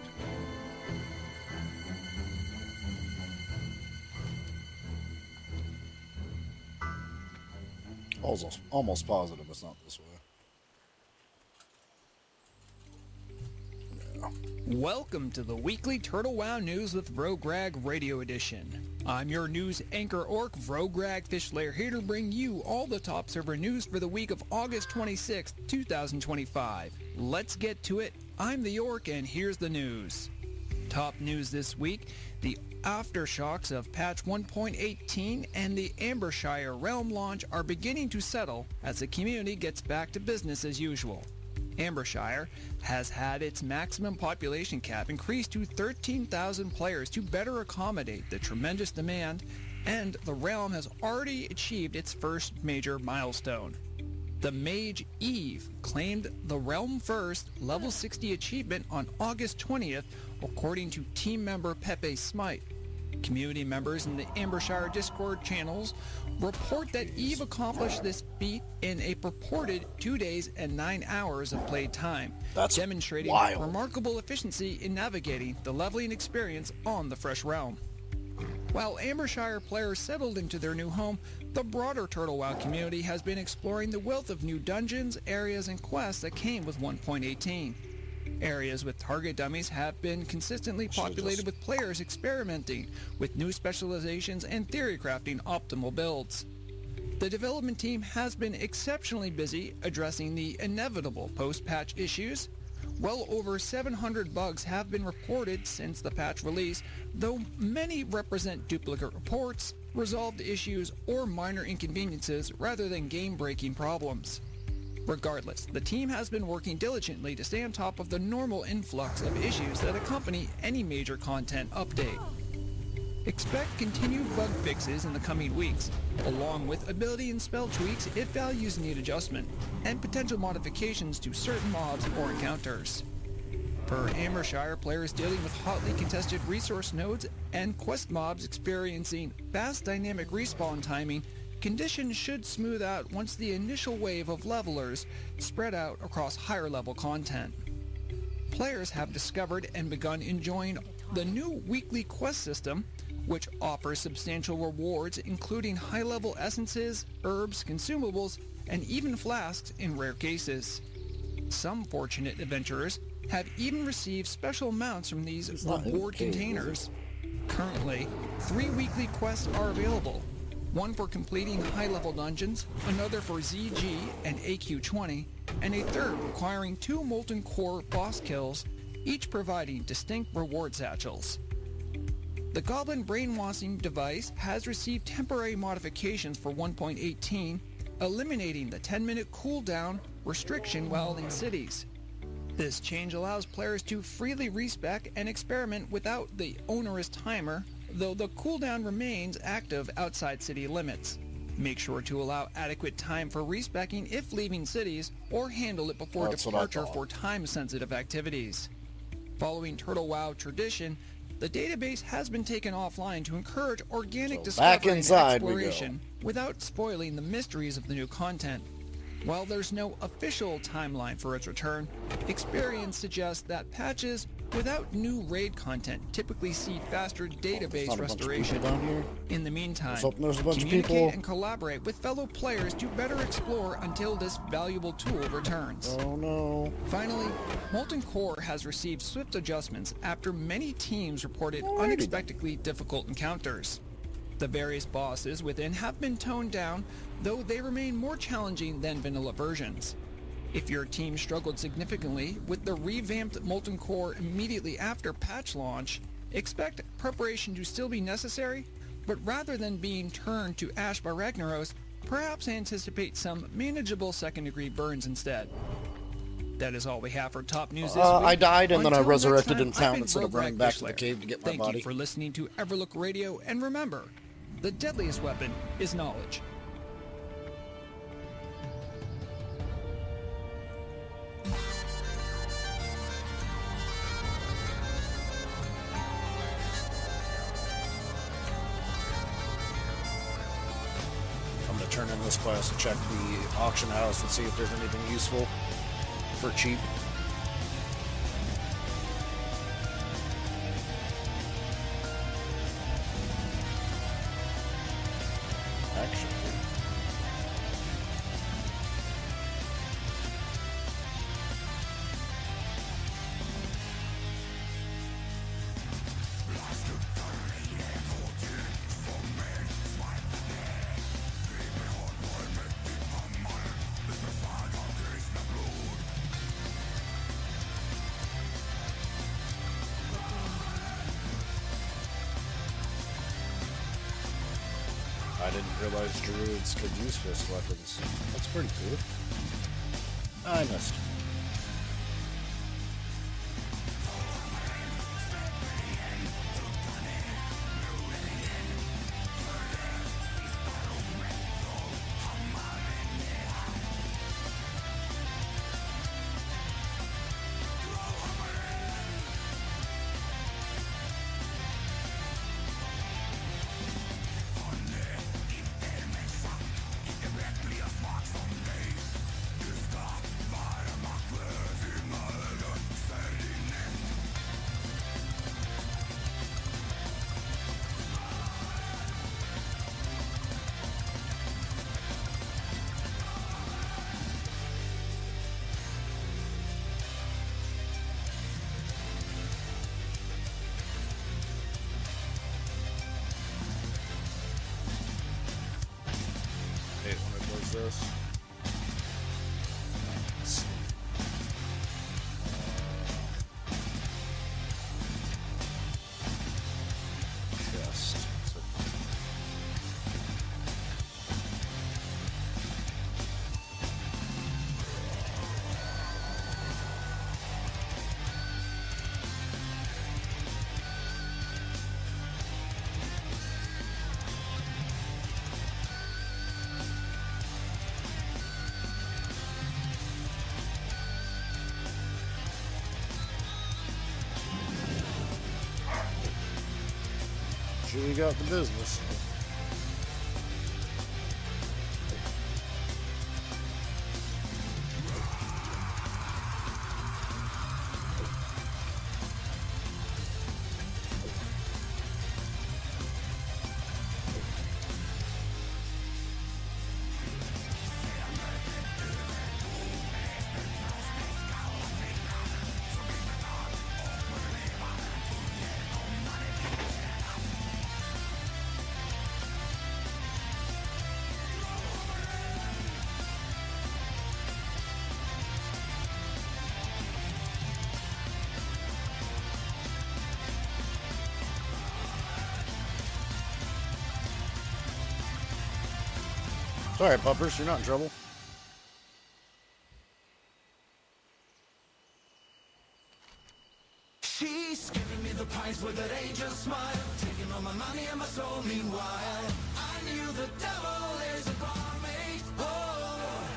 [SPEAKER 4] Almost positive it's not this way.
[SPEAKER 7] Welcome to the weekly Turtle Wow News with Vrograg Radio Edition. I'm your news anchor orc, Vrograg Fishlayer, here to bring you all the top server news for the week of August 26, 2025. Let's get to it. I'm the orc, and here's the news. Top news this week, the aftershocks of patch 1.18 and the Ambershire Realm launch are beginning to settle as the community gets back to business as usual. Ambershire has had its maximum population cap increased to 13,000 players to better accommodate the tremendous demand, and the realm has already achieved its first major milestone. The Mage Eve claimed the Realm First level 60 achievement on August 20th, according to team member Pepe Smite. Community members in the Ambershire Discord channels report that Eve accomplished this feat in a purported 2 days and 9 hours of played time, demonstrating
[SPEAKER 4] wild.
[SPEAKER 7] remarkable efficiency in navigating the leveling experience on the Fresh Realm. While Ambershire players settled into their new home, the broader Turtle WoW community has been exploring the wealth of new dungeons, areas, and quests that came with 1.18. Areas with target dummies have been consistently populated with players experimenting with new specializations and theory crafting optimal builds. The development team has been exceptionally busy addressing the inevitable post-patch issues. Well over 700 bugs have been reported since the patch release, though many represent duplicate reports, resolved issues, or minor inconveniences rather than game-breaking problems. Regardless, the team has been working diligently to stay on top of the normal influx of issues that accompany any major content update. Expect continued bug fixes in the coming weeks, along with ability and spell tweaks if values need adjustment, and potential modifications to certain mobs or encounters. For Ambershire players dealing with hotly contested resource nodes and quest mobs experiencing fast dynamic respawn timing, conditions should smooth out once the initial wave of levelers spread out across higher level content. Players have discovered and begun enjoying the new weekly quest system, which offers substantial rewards including high-level essences, herbs, consumables, and even flasks in rare cases. Some fortunate adventurers have even received special mounts from these reward containers. Currently, 3 weekly quests are available. One for completing high-level dungeons, another for ZG and AQ20, and a third requiring 2 Molten Core boss kills, each providing distinct reward satchels. The Goblin Brainwashing device has received temporary modifications for 1.18, eliminating the 10-minute cooldown restriction while in cities. This change allows players to freely respec and experiment without the onerous timer, though the cooldown remains active outside city limits. Make sure to allow adequate time for respecking if leaving cities, or handle it before departure for time-sensitive activities. Following Turtle WoW tradition, the database has been taken offline to encourage organic discovery and exploration without spoiling the mysteries of the new content. While there's no official timeline for its return, experience suggests that patches without new raid content typically see faster database
[SPEAKER 4] Not a bunch of people
[SPEAKER 7] restoration.
[SPEAKER 4] down here.
[SPEAKER 7] In the meantime,
[SPEAKER 4] Let's hope there's a bunch of
[SPEAKER 7] communicate
[SPEAKER 4] people.
[SPEAKER 7] and collaborate with fellow players to better explore until this valuable tool returns.
[SPEAKER 4] Oh no.
[SPEAKER 7] Finally, Molten Core has received swift adjustments after many teams reported
[SPEAKER 4] Alrighty.
[SPEAKER 7] unexpectedly difficult encounters. The various bosses within have been toned down, though they remain more challenging than vanilla versions. If your team struggled significantly with the revamped Molten Core immediately after patch launch, expect preparation to still be necessary, but rather than being turned to ash by Ragnaros, perhaps anticipate some manageable second-degree burns instead. That is all we have for top news this week.
[SPEAKER 4] I died and then I
[SPEAKER 7] Until next
[SPEAKER 4] resurrected
[SPEAKER 7] time,
[SPEAKER 4] and found
[SPEAKER 7] I've been
[SPEAKER 4] instead of
[SPEAKER 7] Rogue
[SPEAKER 4] running
[SPEAKER 7] Rag
[SPEAKER 4] back to the
[SPEAKER 7] Fishler.
[SPEAKER 4] cave to get my
[SPEAKER 7] Thank
[SPEAKER 4] body.
[SPEAKER 7] you for listening to Everlook Radio, and remember, the deadliest weapon is knowledge.
[SPEAKER 4] I'm gonna turn in this quest and check the auction house and see if there's anything useful for cheap. Actually. I didn't realize druids could use fist weapons. That's pretty cool. I missed. Hate when it does this. Let's see. Chest. So Chewie got the business. It's alright, puppers, you're not in trouble.
[SPEAKER 10] She's giving me the pints with that angel smile, taking all my money and my soul meanwhile. I knew the devil is a barmaid. Oh,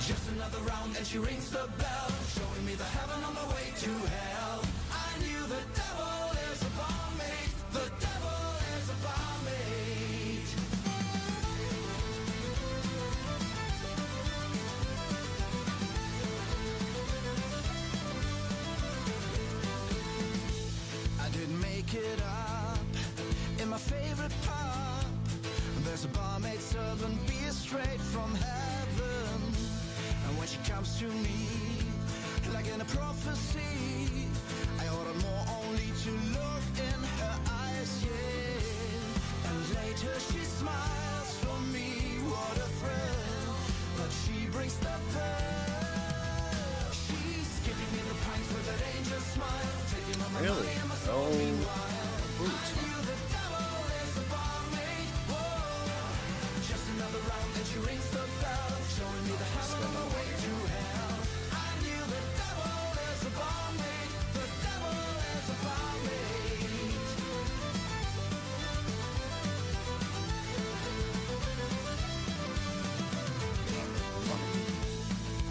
[SPEAKER 10] just another round and she rings the bell, showing me the heaven on the way to hell. I knew the devil is a barmaid. The devil is a barmaid. couldn't be straight from heaven. And when she comes to me, like in a prophecy, I order more only to look in her eyes, yeah. And later she smiles for me, what a friend. But she brings the pain. She's giving me the pints with that angel smile, taking on my money and my soul meanwhile. I knew the devil is upon me, whoa. Just another round and she rings the bell, showing me the heaven on the way to hell. I knew the devil is upon me, the devil is upon me.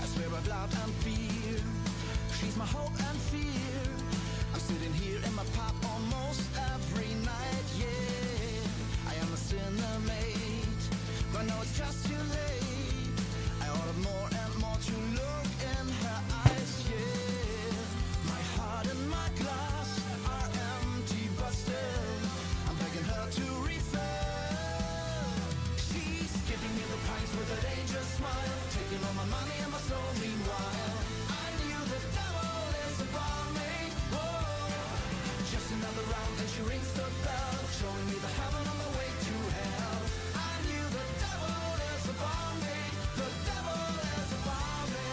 [SPEAKER 10] I swear by blood and beer, she's my hope and fear. I'm sitting here in my pub almost every night, yeah. I am a sinner, mate, but now it's just too late. I order more and more to look in her eyes, yeah. My heart and my glass are empty, but still I'm begging her to refill. She's giving me the pints with that angel smile, taking all my money and my soul meanwhile. I knew the devil is upon me, whoa. Just another round and she rings the bell, showing me the heaven on the way to hell. I knew the devil is upon me, the devil is upon me.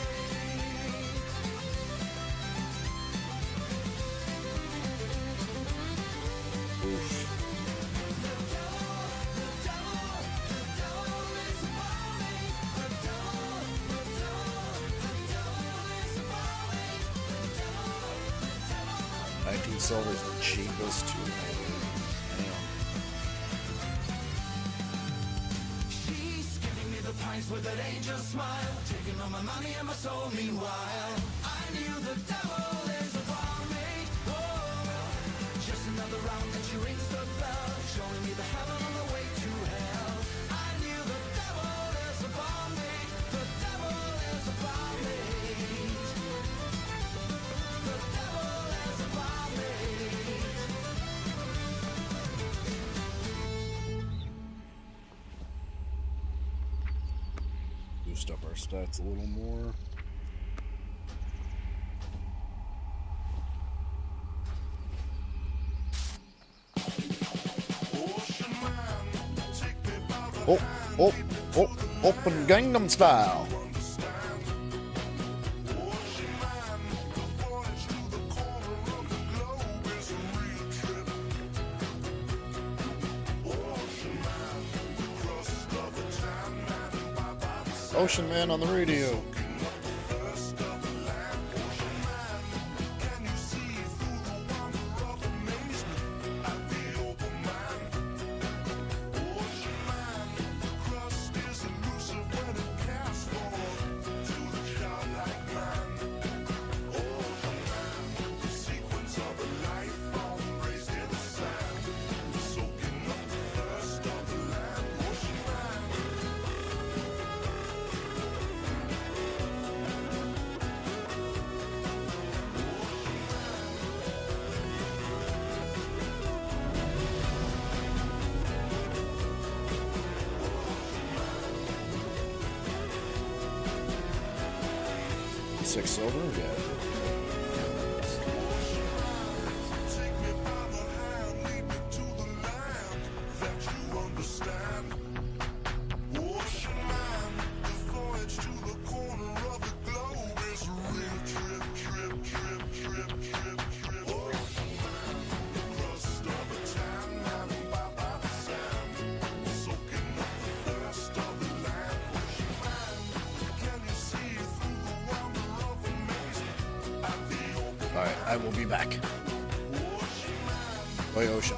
[SPEAKER 4] Silver is the cheapest to
[SPEAKER 10] She's giving me the pints with that angel smile, taking all my money and my soul meanwhile. I knew the devil is upon me, whoa. Just another round and she rings the bell, showing me the heaven on the way to hell. I knew the devil is upon me, the devil is upon me. The devil is upon me.
[SPEAKER 4] boost up our stats a little more. Open Gangnam Style. Ocean Man on the radio. Six silver, yeah. Alright, I will be back. By Ocean.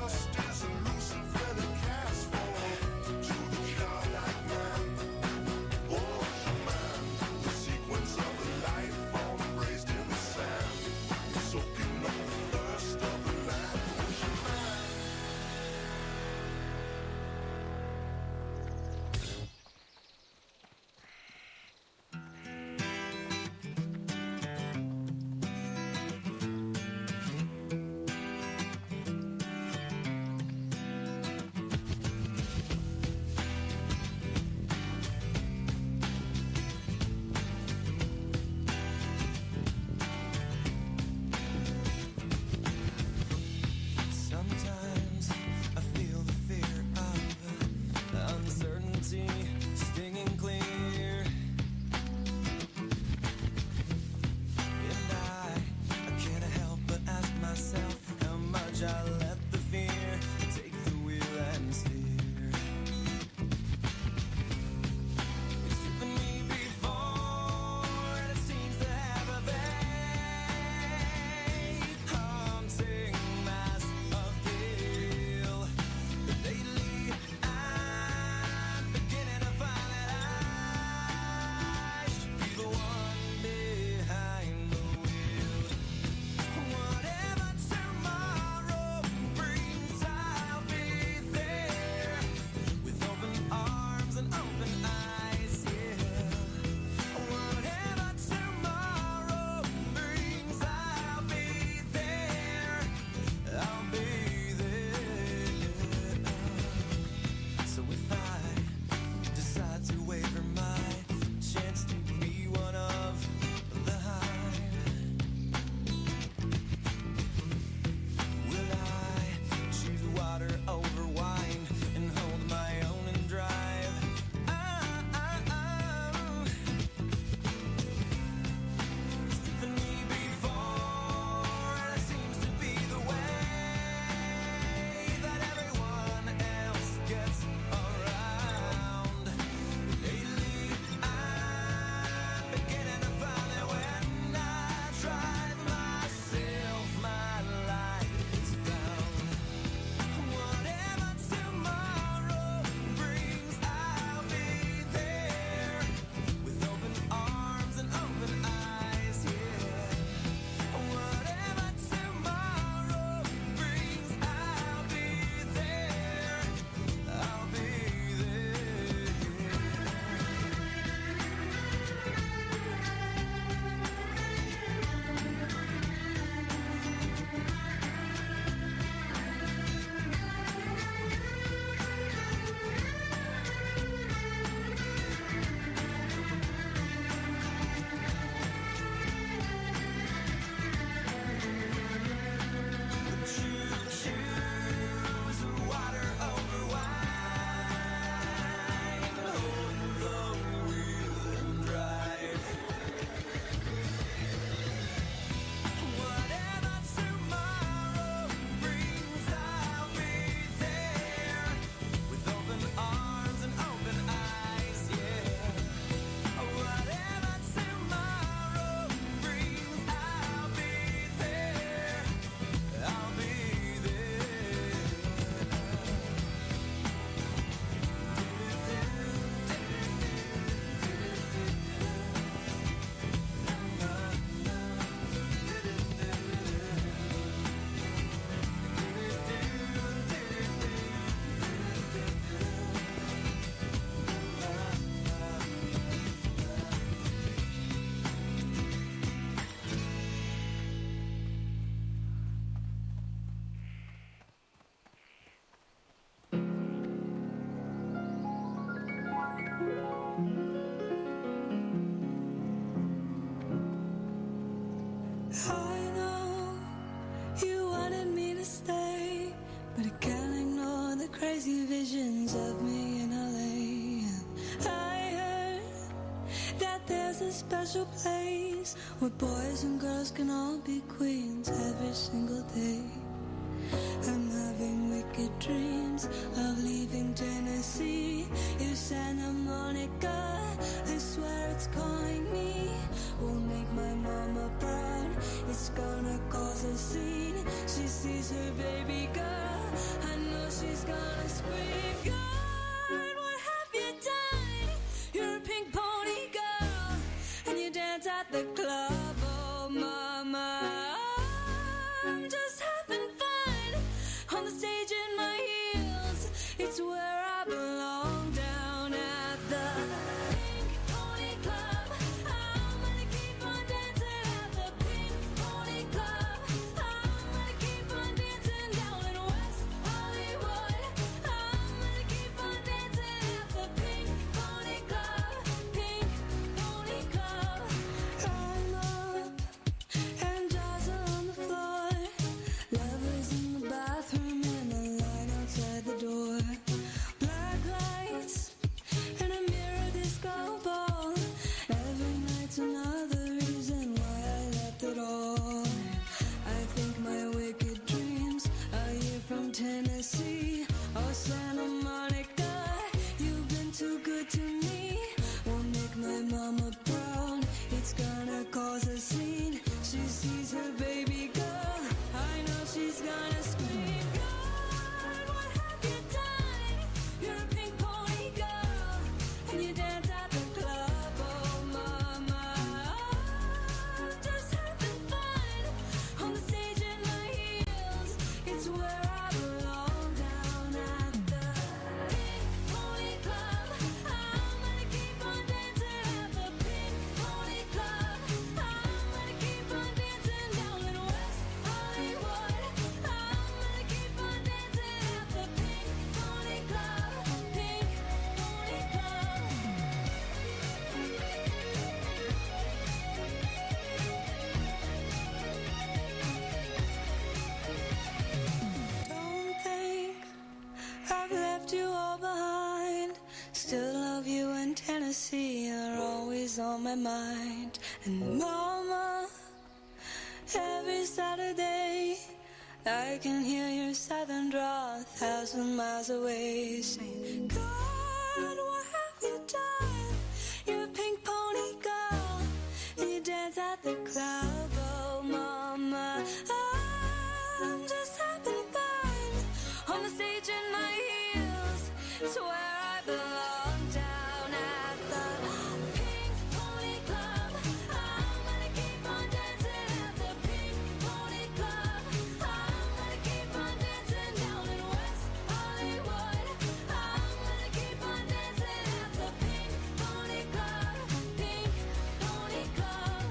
[SPEAKER 5] There's a special place where boys and girls can all be queens every single day. I'm having wicked dreams of leaving Tennessee. If Santa Monica, I swear it's calling me. Won't make my mama proud, it's gonna cause a scene. She sees her baby girl, I know she's gonna scream. God, what have you done? You're a pink pony girl, and you dance at the club. Oh mama, I'm just having fun on the stage in my heels. It's where I belong, down at the Pink Pony Club. I'm gonna keep on dancing at the Pink Pony Club. I'm gonna keep on dancing down in West Hollywood. I'm gonna keep on dancing at the Pink Pony Club. Pink Pony Club. I'm up and dazzle on the floor. Lovers in the bathroom and a line outside the door. Black lights and a mirror disco ball. Every night's another reason why I left it all. I think my wicked dreams are here from Tennessee. Oh, Santa Monica, you've been too good to me. Won't make my mama proud, it's gonna cause a scene. She sees her baby girl, I know she's gonna scream. God, what have you done? You're a pink pony girl, and you dance at the club. Oh mama, I'm just having fun on the stage in my heels. It's where I belong, down at the Pink Pony Club. I'm gonna keep on dancing at the Pink Pony Club. I'm gonna keep on dancing down in West Hollywood. I'm gonna keep on dancing at the Pink Pony Club. Pink Pony Club. Don't think I've left you all behind. Still love you, and Tennessee are always on my mind. And mama, every Saturday I can hear your southern drawl 1,000 miles away, saying, God, what have you done? You're a pink pony girl, and you dance at the club. Oh mama, I'm just having fun on the stage in my heels. It's where I belong, down at the Pink Pony Club. I'm gonna keep on dancing at the Pink Pony Club. I'm gonna keep on dancing down in West Hollywood. I'm gonna keep on dancing at the Pink Pony Club. Pink Pony Club.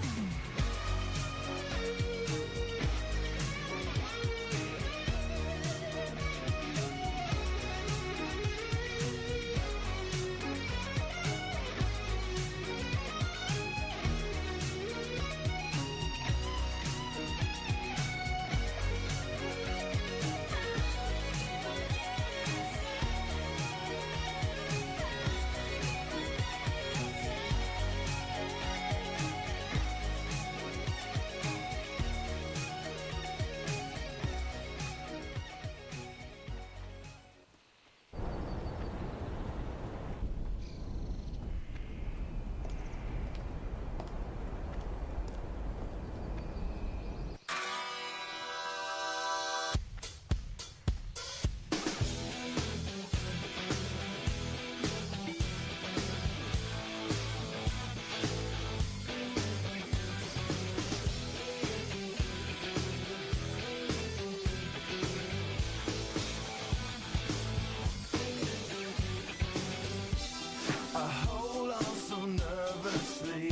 [SPEAKER 10] I hold on so nervously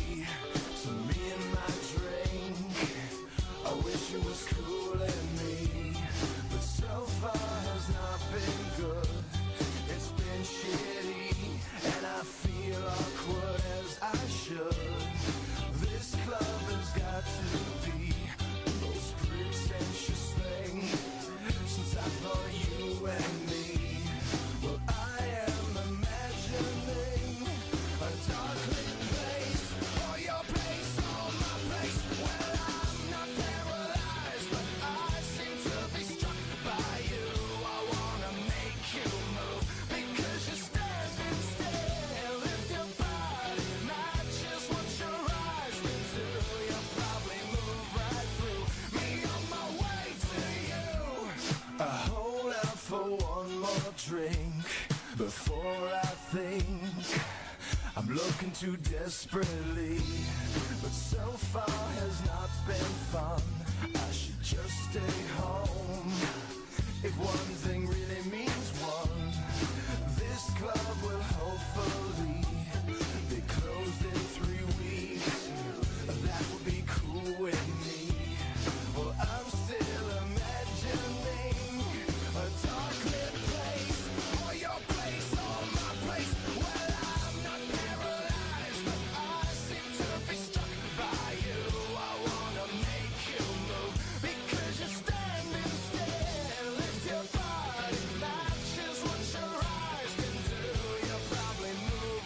[SPEAKER 10] to me and my drink. I wish it was cooling me, but so far has not been good. It's been shitty, and I feel awkward as I should. This club has got to be the most pretentious thing since I thought you and me. Well, I am imagining a dark lit place for your looking too desperately, but so far has not been fun. I should just stay home. If one thing really means one, this club will hopefully be closed in 3 weeks. That would be cool with me. Well, I'm still imagining a dark lit place, or your place, or my place. Well, I'm not paralyzed, but I seem to be struck by you. I wanna make you move, because you're standing still. If your body matches what your eyes can do, you'll probably move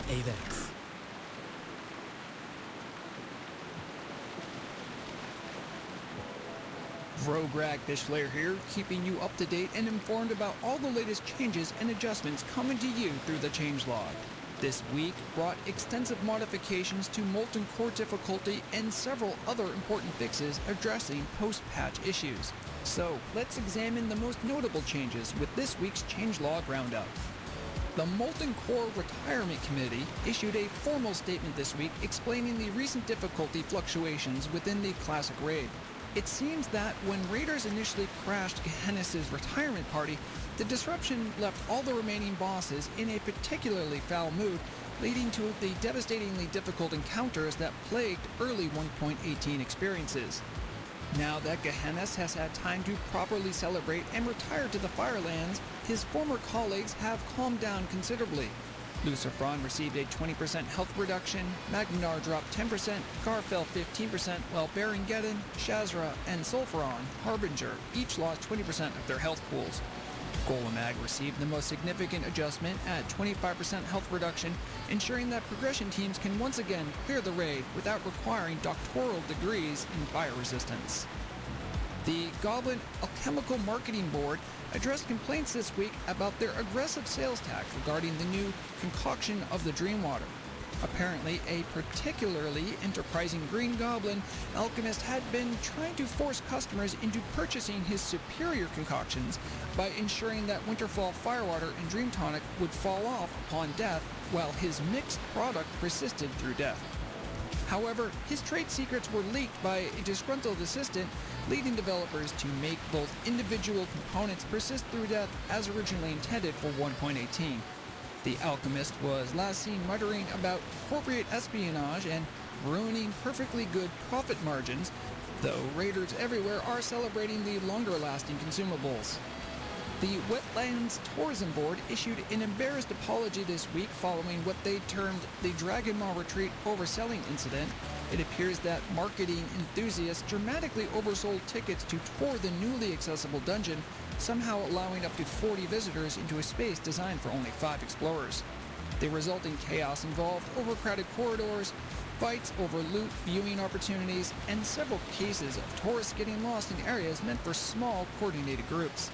[SPEAKER 13] Avex.
[SPEAKER 7] Vrograg Bishler here, keeping you up to date and informed about all the latest changes and adjustments coming to you through the changelog. This week brought extensive modifications to Molten Core difficulty and several other important fixes addressing post-patch issues. So let's examine the most notable changes with this week's changelog roundup. The Molten Core Retirement Committee issued a formal statement this week explaining the recent difficulty fluctuations within the Classic Raid. It seems that when raiders initially crashed Gehenna's retirement party, the disruption left all the remaining bosses in a particularly foul mood, leading to the devastatingly difficult encounters that plagued early 1.18 experiences. Now that Gehenna has had time to properly celebrate and retire to the Firelands, his former colleagues have calmed down considerably. Lucifron received a 20% health reduction, Magnar dropped 10%, Gar fell 15%, while Baron-Geddon, Shazra, and Sulfuron, Harbinger, each lost 20% of their health pools. Golemag received the most significant adjustment at 25% health reduction, ensuring that progression teams can once again clear the raid without requiring doctoral degrees in fire resistance. The Goblin Alchemical Marketing Board addressed complaints this week about their aggressive sales tax regarding the new concoction of the Dreamwater. Apparently, a particularly enterprising Green Goblin alchemist had been trying to force customers into purchasing his superior concoctions by ensuring that Winterfall Firewater and Dream Tonic would fall off upon death, while his mixed product persisted through death. However, his trade secrets were leaked by a disgruntled assistant, leading developers to make both individual components persist through death as originally intended for 1.18. The alchemist was last seen muttering about corporate espionage and ruining perfectly good profit margins, though raiders everywhere are celebrating the longer-lasting consumables. The Wetlands Tourism Board issued an embarrassed apology this week following what they termed the Dragon Maw Retreat overselling incident. It appears that marketing enthusiasts dramatically oversold tickets to tour the newly accessible dungeon, somehow allowing up to 40 visitors into a space designed for only 5 explorers. The resulting chaos involved overcrowded corridors, fights over loot viewing opportunities, and several cases of tourists getting lost in areas meant for small, coordinated groups.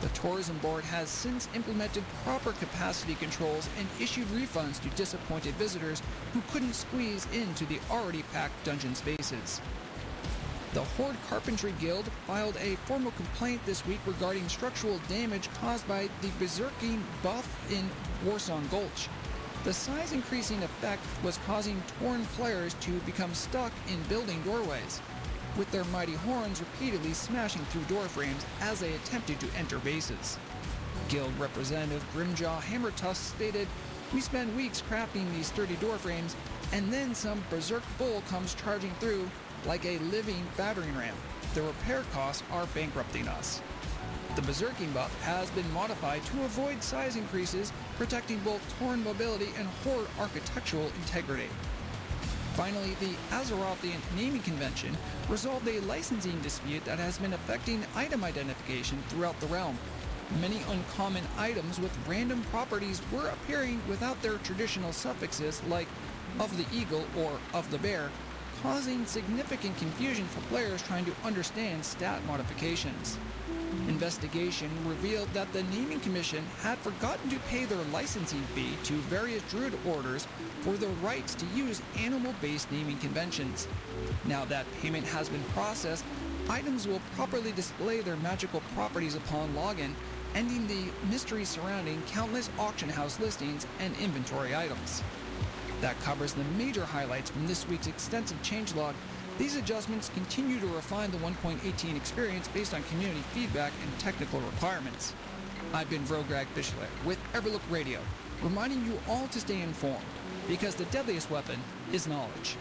[SPEAKER 7] The Tourism Board has since implemented proper capacity controls and issued refunds to disappointed visitors who couldn't squeeze into the already packed dungeon spaces. The Horde Carpentry Guild filed a formal complaint this week regarding structural damage caused by the Berserking buff in Warsong Gulch. The size-increasing effect was causing Torn players to become stuck in building doorways, with their mighty horns repeatedly smashing through door frames as they attempted to enter bases. Guild representative Grimjaw Hammertusk stated, "We spend weeks crafting these sturdy door frames, and then some berserk bull comes charging through like a living battering ram. The repair costs are bankrupting us." The Berserking buff has been modified to avoid size increases, protecting both Torn mobility and Horde architectural integrity. Finally, the Azerothian Naming Convention resolved a licensing dispute that has been affecting item identification throughout the realm. Many uncommon items with random properties were appearing without their traditional suffixes like of the eagle or of the bear, causing significant confusion for players trying to understand stat modifications. Investigation revealed that the Naming Commission had forgotten to pay their licensing fee to various druid orders for the rights to use animal-based naming conventions. Now that payment has been processed, items will properly display their magical properties upon login, ending the mystery surrounding countless auction house listings and inventory items. That covers the major highlights from this week's extensive changelog. These adjustments continue to refine the 1.18 experience based on community feedback and technical requirements. I've been Vrograg Bishler with Everlook Radio, reminding you all to stay informed, because the deadliest weapon is knowledge.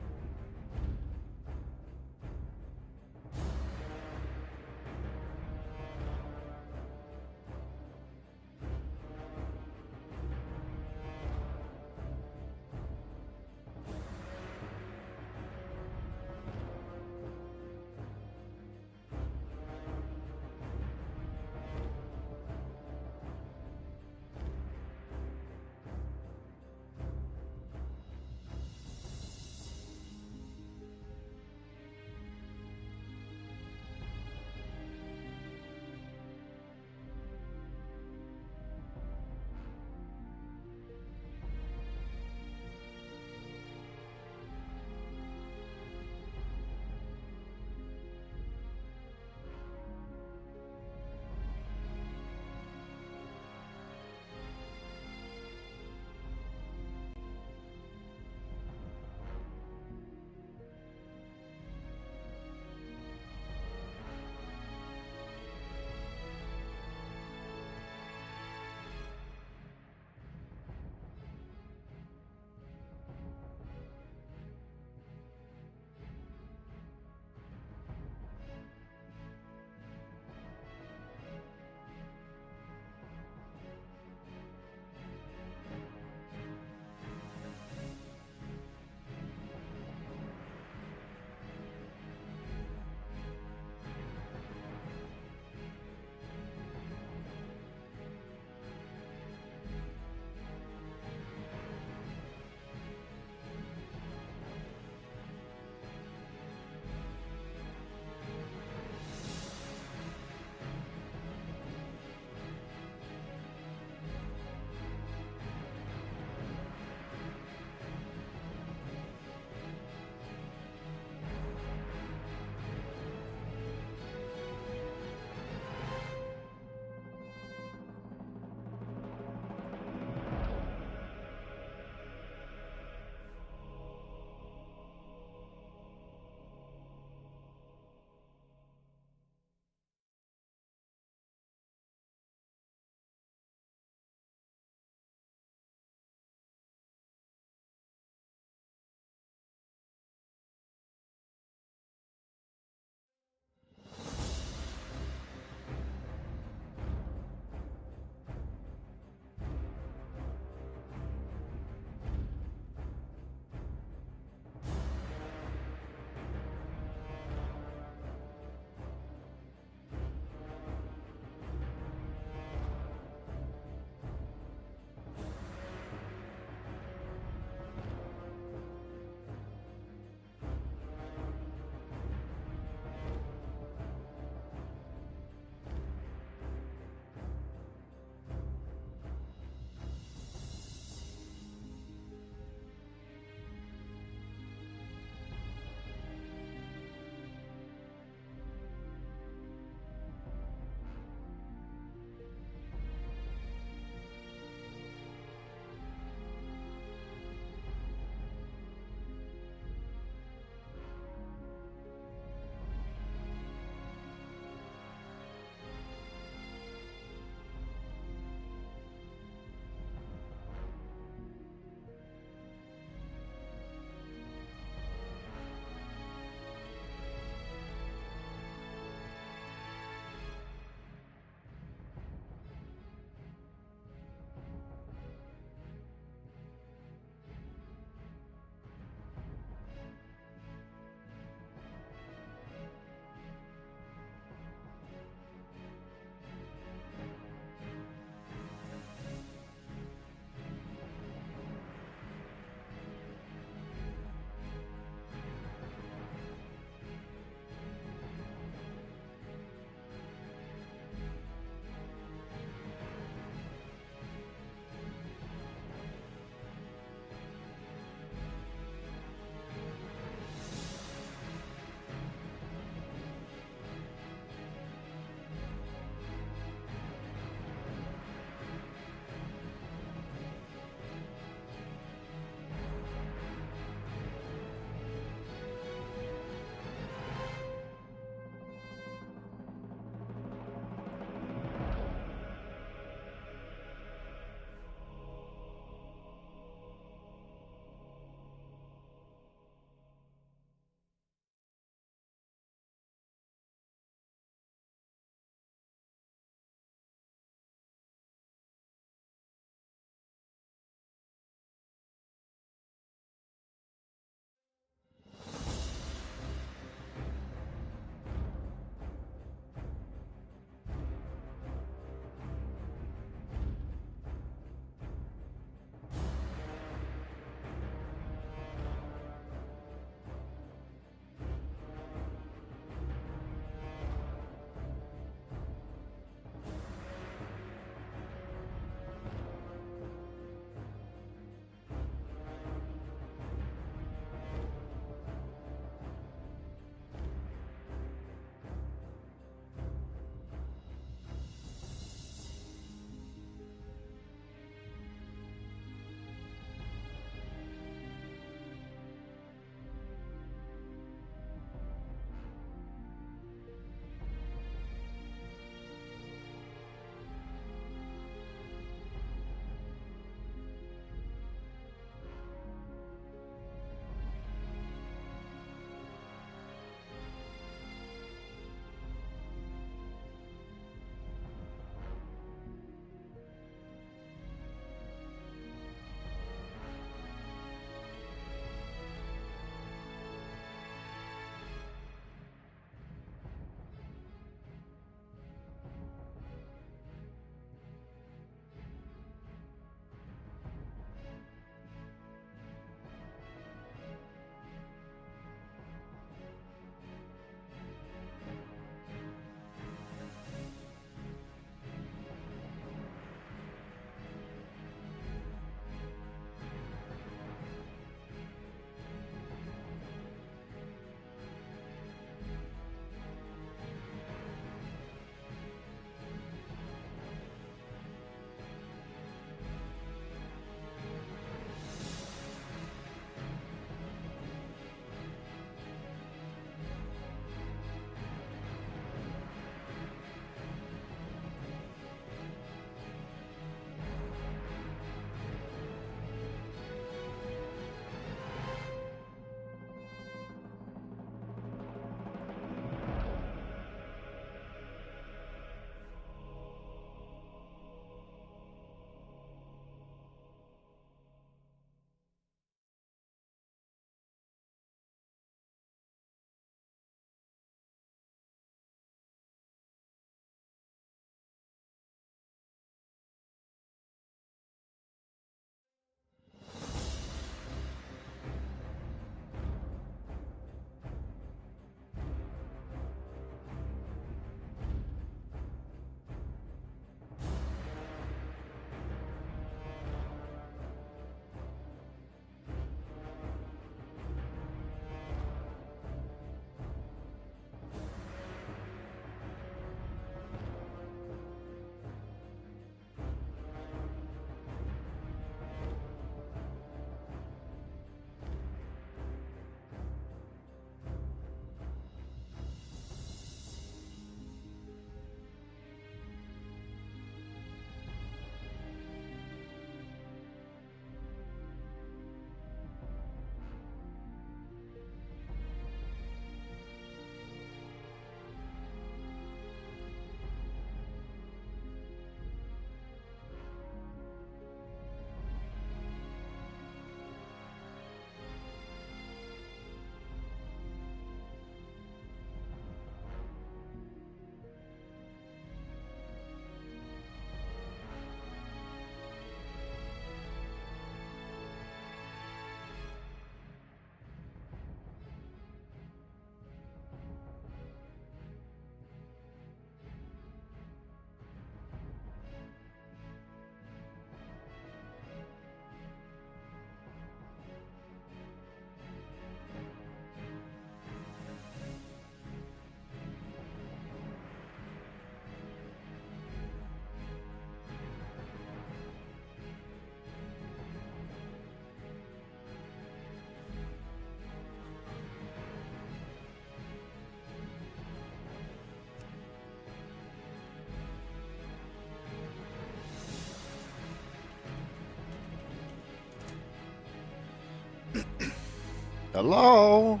[SPEAKER 4] Hello?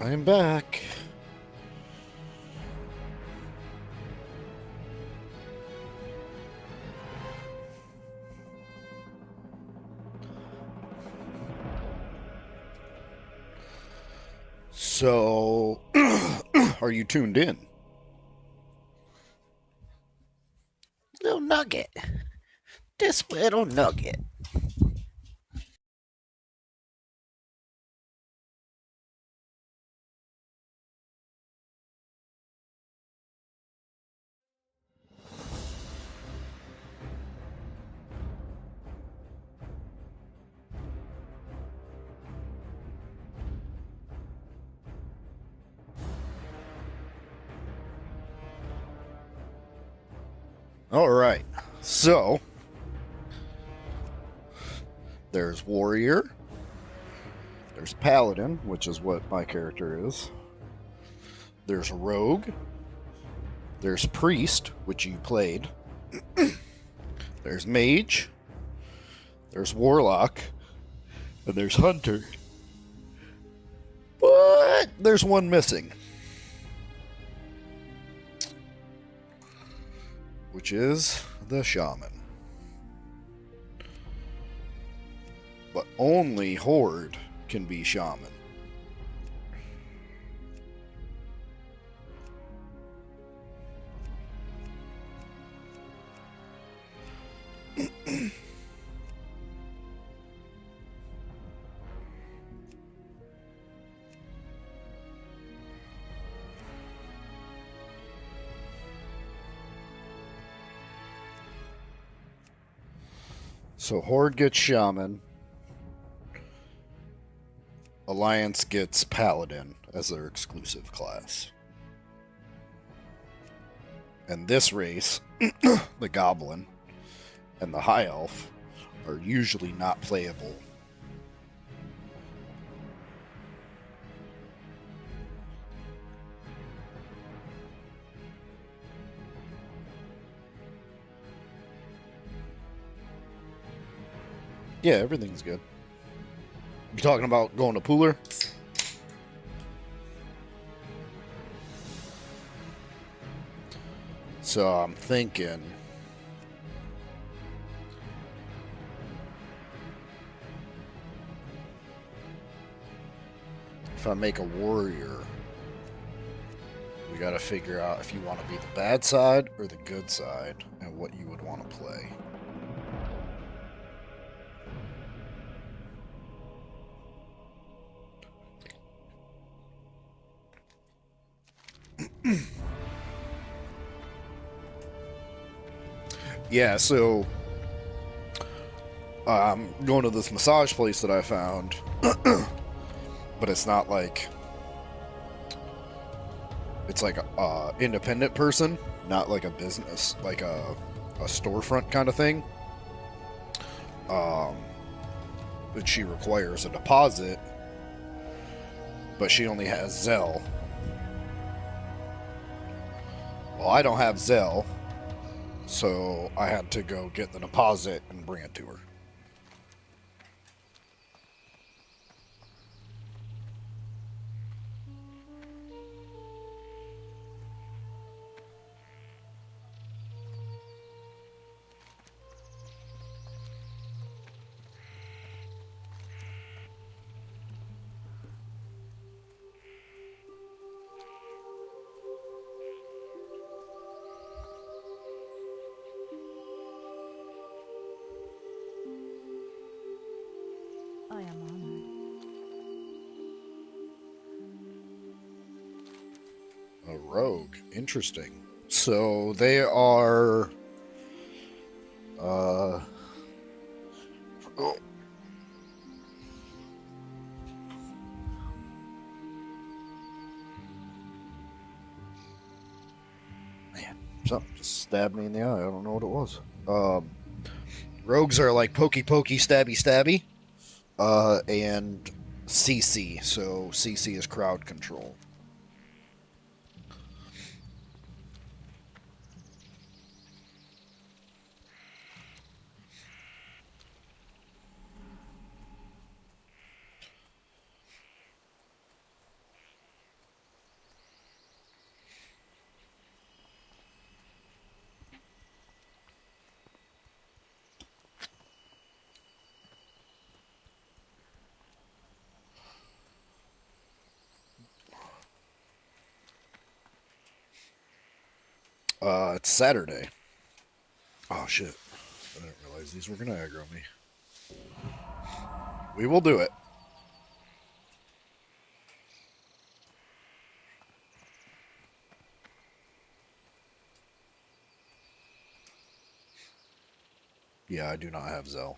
[SPEAKER 4] I am back. So, are you tuned in?
[SPEAKER 13] Little nugget. This little nugget.
[SPEAKER 4] All right. So, there's warrior. There's paladin, which is what my character is. There's rogue. There's priest, which you played. There's mage. There's warlock. And there's hunter. But there's one missing. Which is the shaman. But only Horde can be shaman. So Horde gets shaman. Alliance gets paladin as their exclusive class. And this race, the goblin and the high elf, are usually not playable. Yeah, everything's good. You talking about going to Pooler? So I'm thinking if I make a warrior, we got to figure out if you want to be the bad side or the good side and what you would want to play. Yeah, so I'm going to this massage place that I found, but it's not like, it's like a independent person, not like a business, like a storefront kind of thing. But she requires a deposit, but she only has Zelle. Well, I don't have Zelle, so I had to go get the deposit and bring it to her.
[SPEAKER 14] I am honored.
[SPEAKER 4] A rogue. Interesting. So they are... oh. Man, something just stabbed me in the eye. I don't know what it was. Rogues are like pokey pokey, stabby stabby. And CC. So CC is crowd control. It's Saturday. Oh shit! I didn't realize these were gonna aggro me. We will do it. Yeah, I do not have Zell.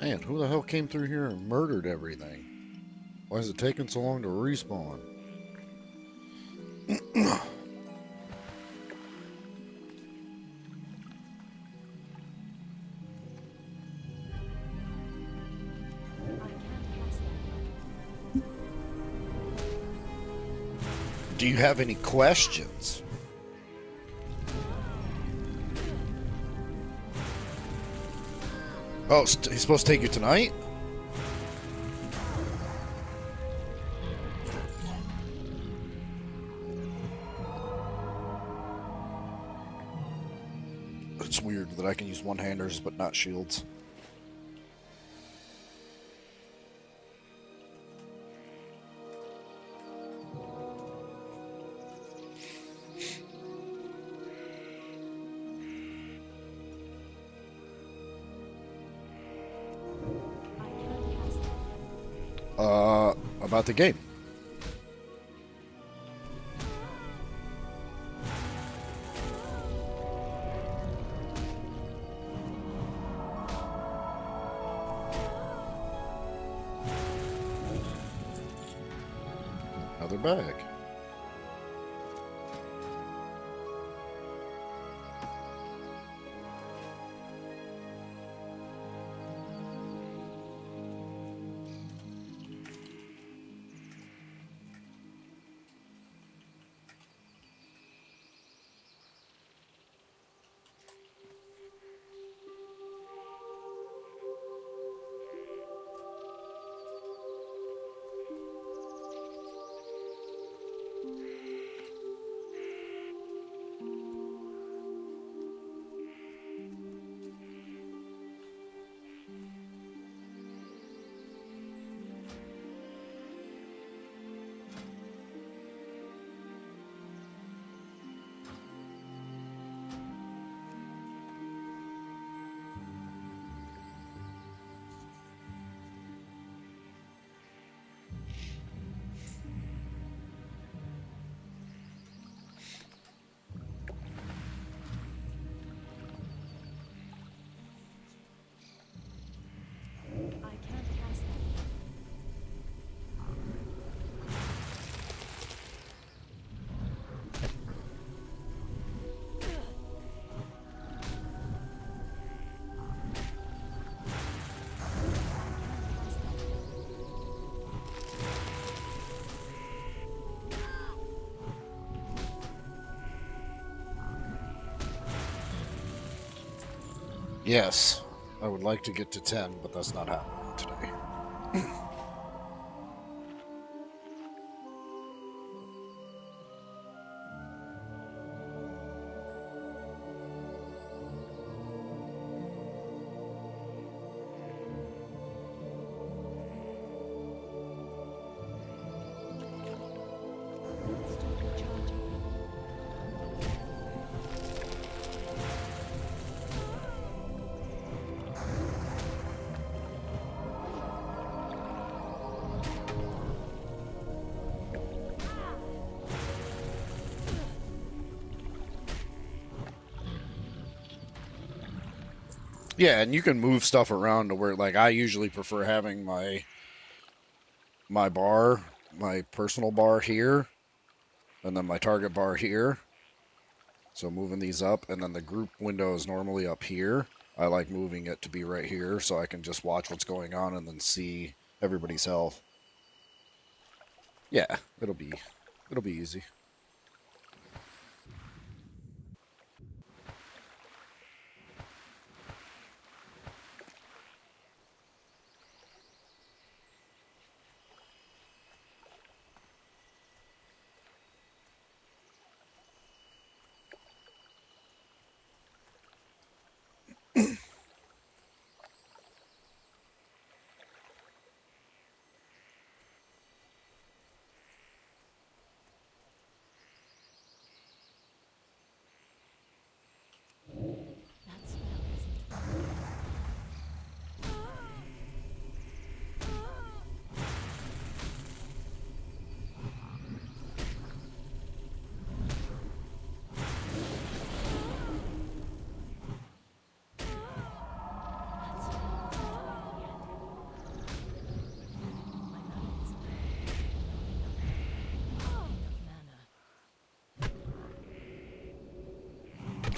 [SPEAKER 4] Man, who the hell came through here and murdered everything? Why is it taking so long to respawn? Do you have any questions? Oh, he's supposed to take you tonight? It's weird that I can use one-handers but not shields. About the game. Another bag. Yes, I would like to get to 10, but that's not happening today. Yeah, and you can move stuff around to where, like, I usually prefer having my bar, my personal bar here, and then my target bar here. So moving these up, and then the group window is normally up here. I like moving it to be right here so I can just watch what's going on and then see everybody's health. Yeah, it'll be easy.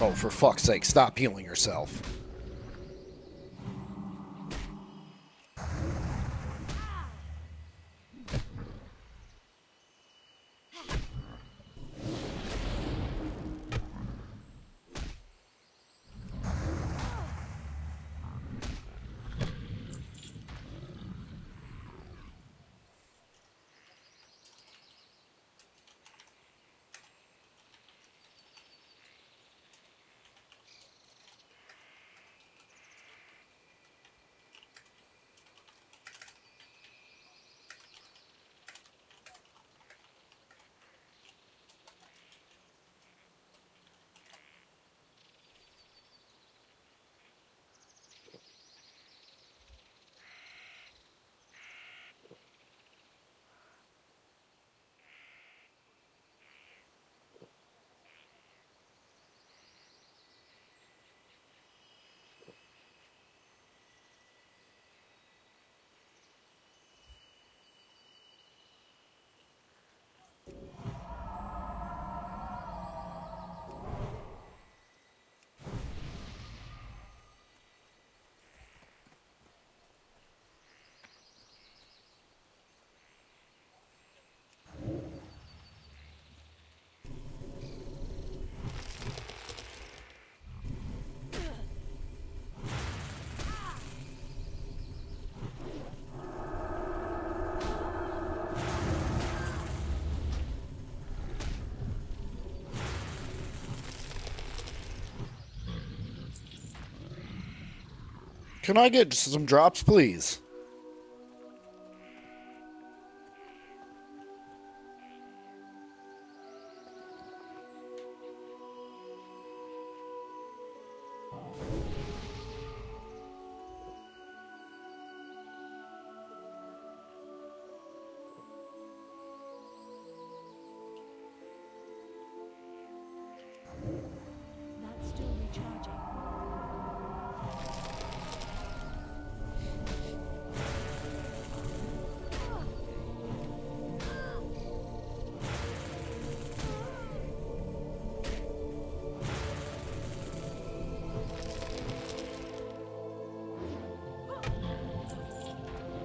[SPEAKER 4] Oh, for fuck's sake, stop healing yourself. Can I get some drops, please?
[SPEAKER 5] That's still recharging.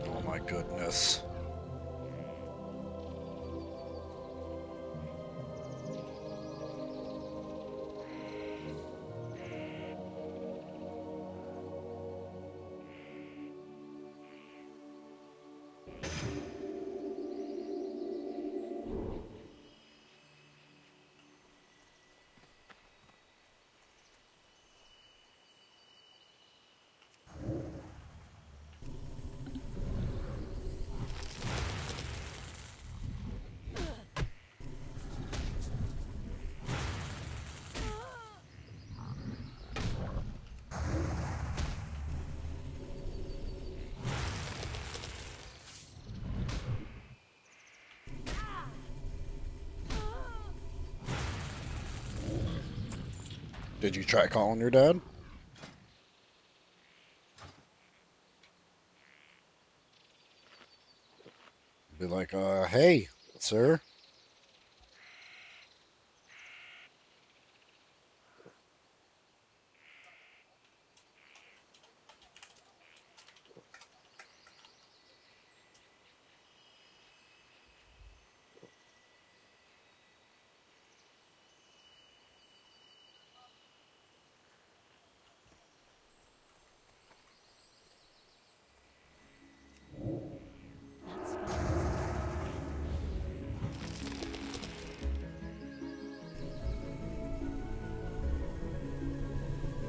[SPEAKER 4] Oh my goodness. Did you try calling your dad? Be like, hey, sir.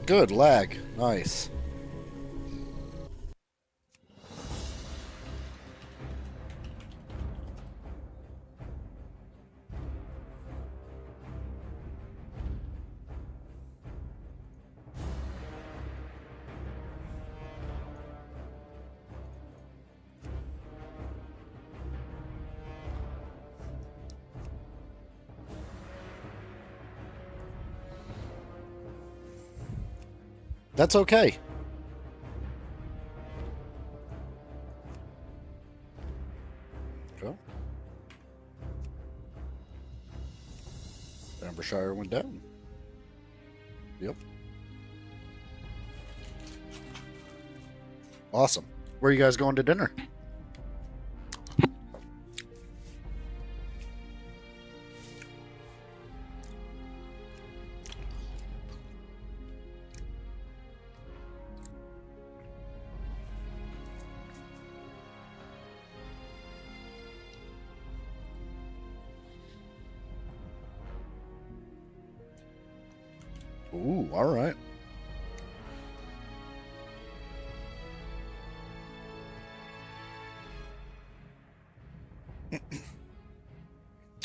[SPEAKER 4] Good lag. Nice. That's okay. Okay. Ambershire went down. Yep. Awesome. Where are you guys going to dinner? Ooh, all right.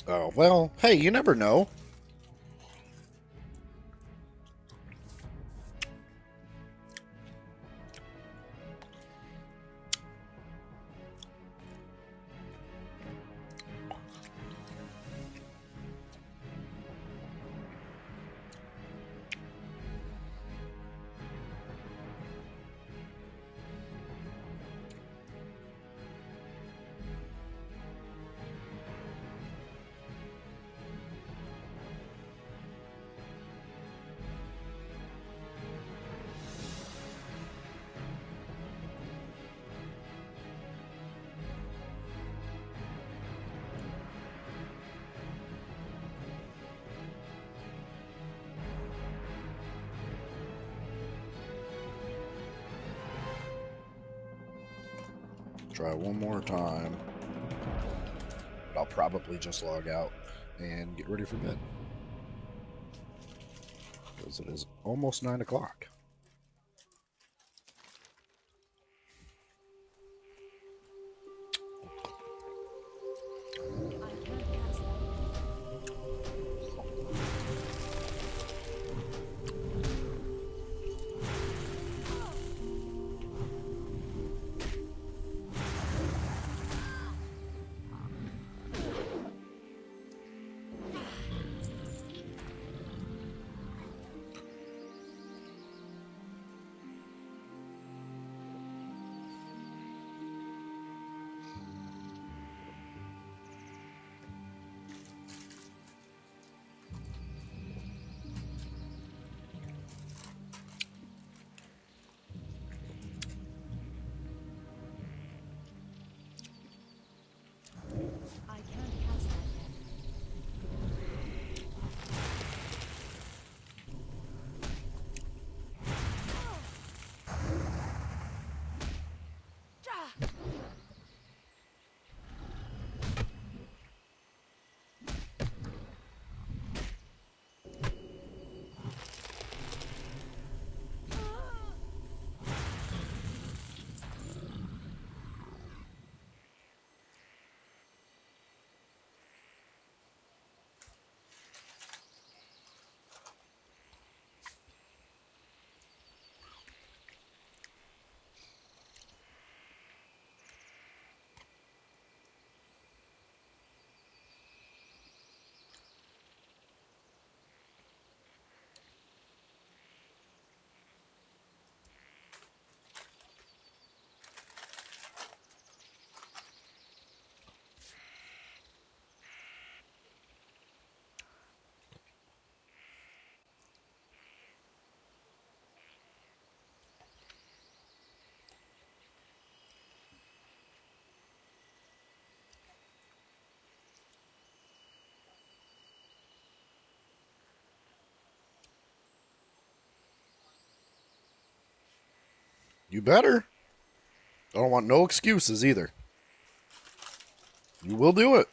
[SPEAKER 4] Oh, well, hey, you never know. Try one more time. But I'll probably just log out and get ready for bed. Because it is almost 9 o'clock. You better. I don't want no excuses either. You will do it.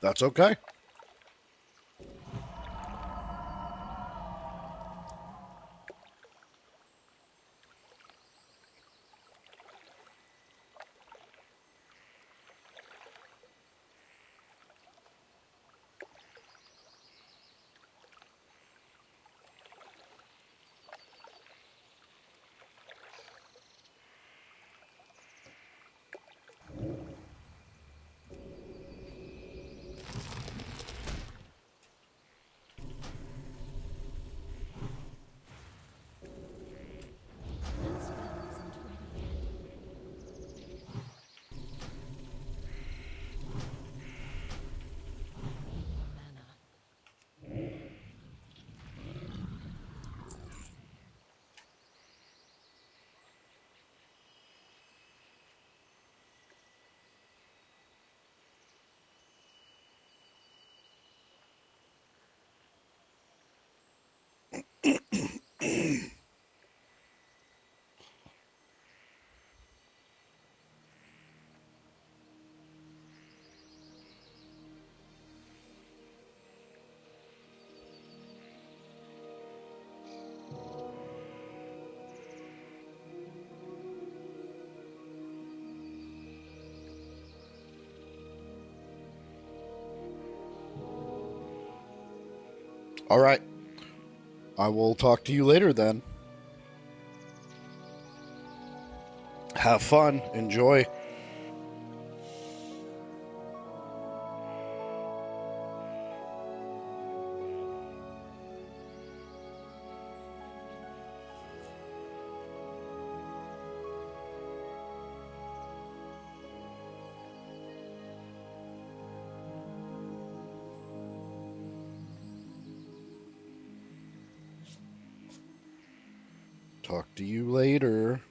[SPEAKER 4] That's okay. All right. I will talk to you later then. Have fun. Enjoy. Talk to you later.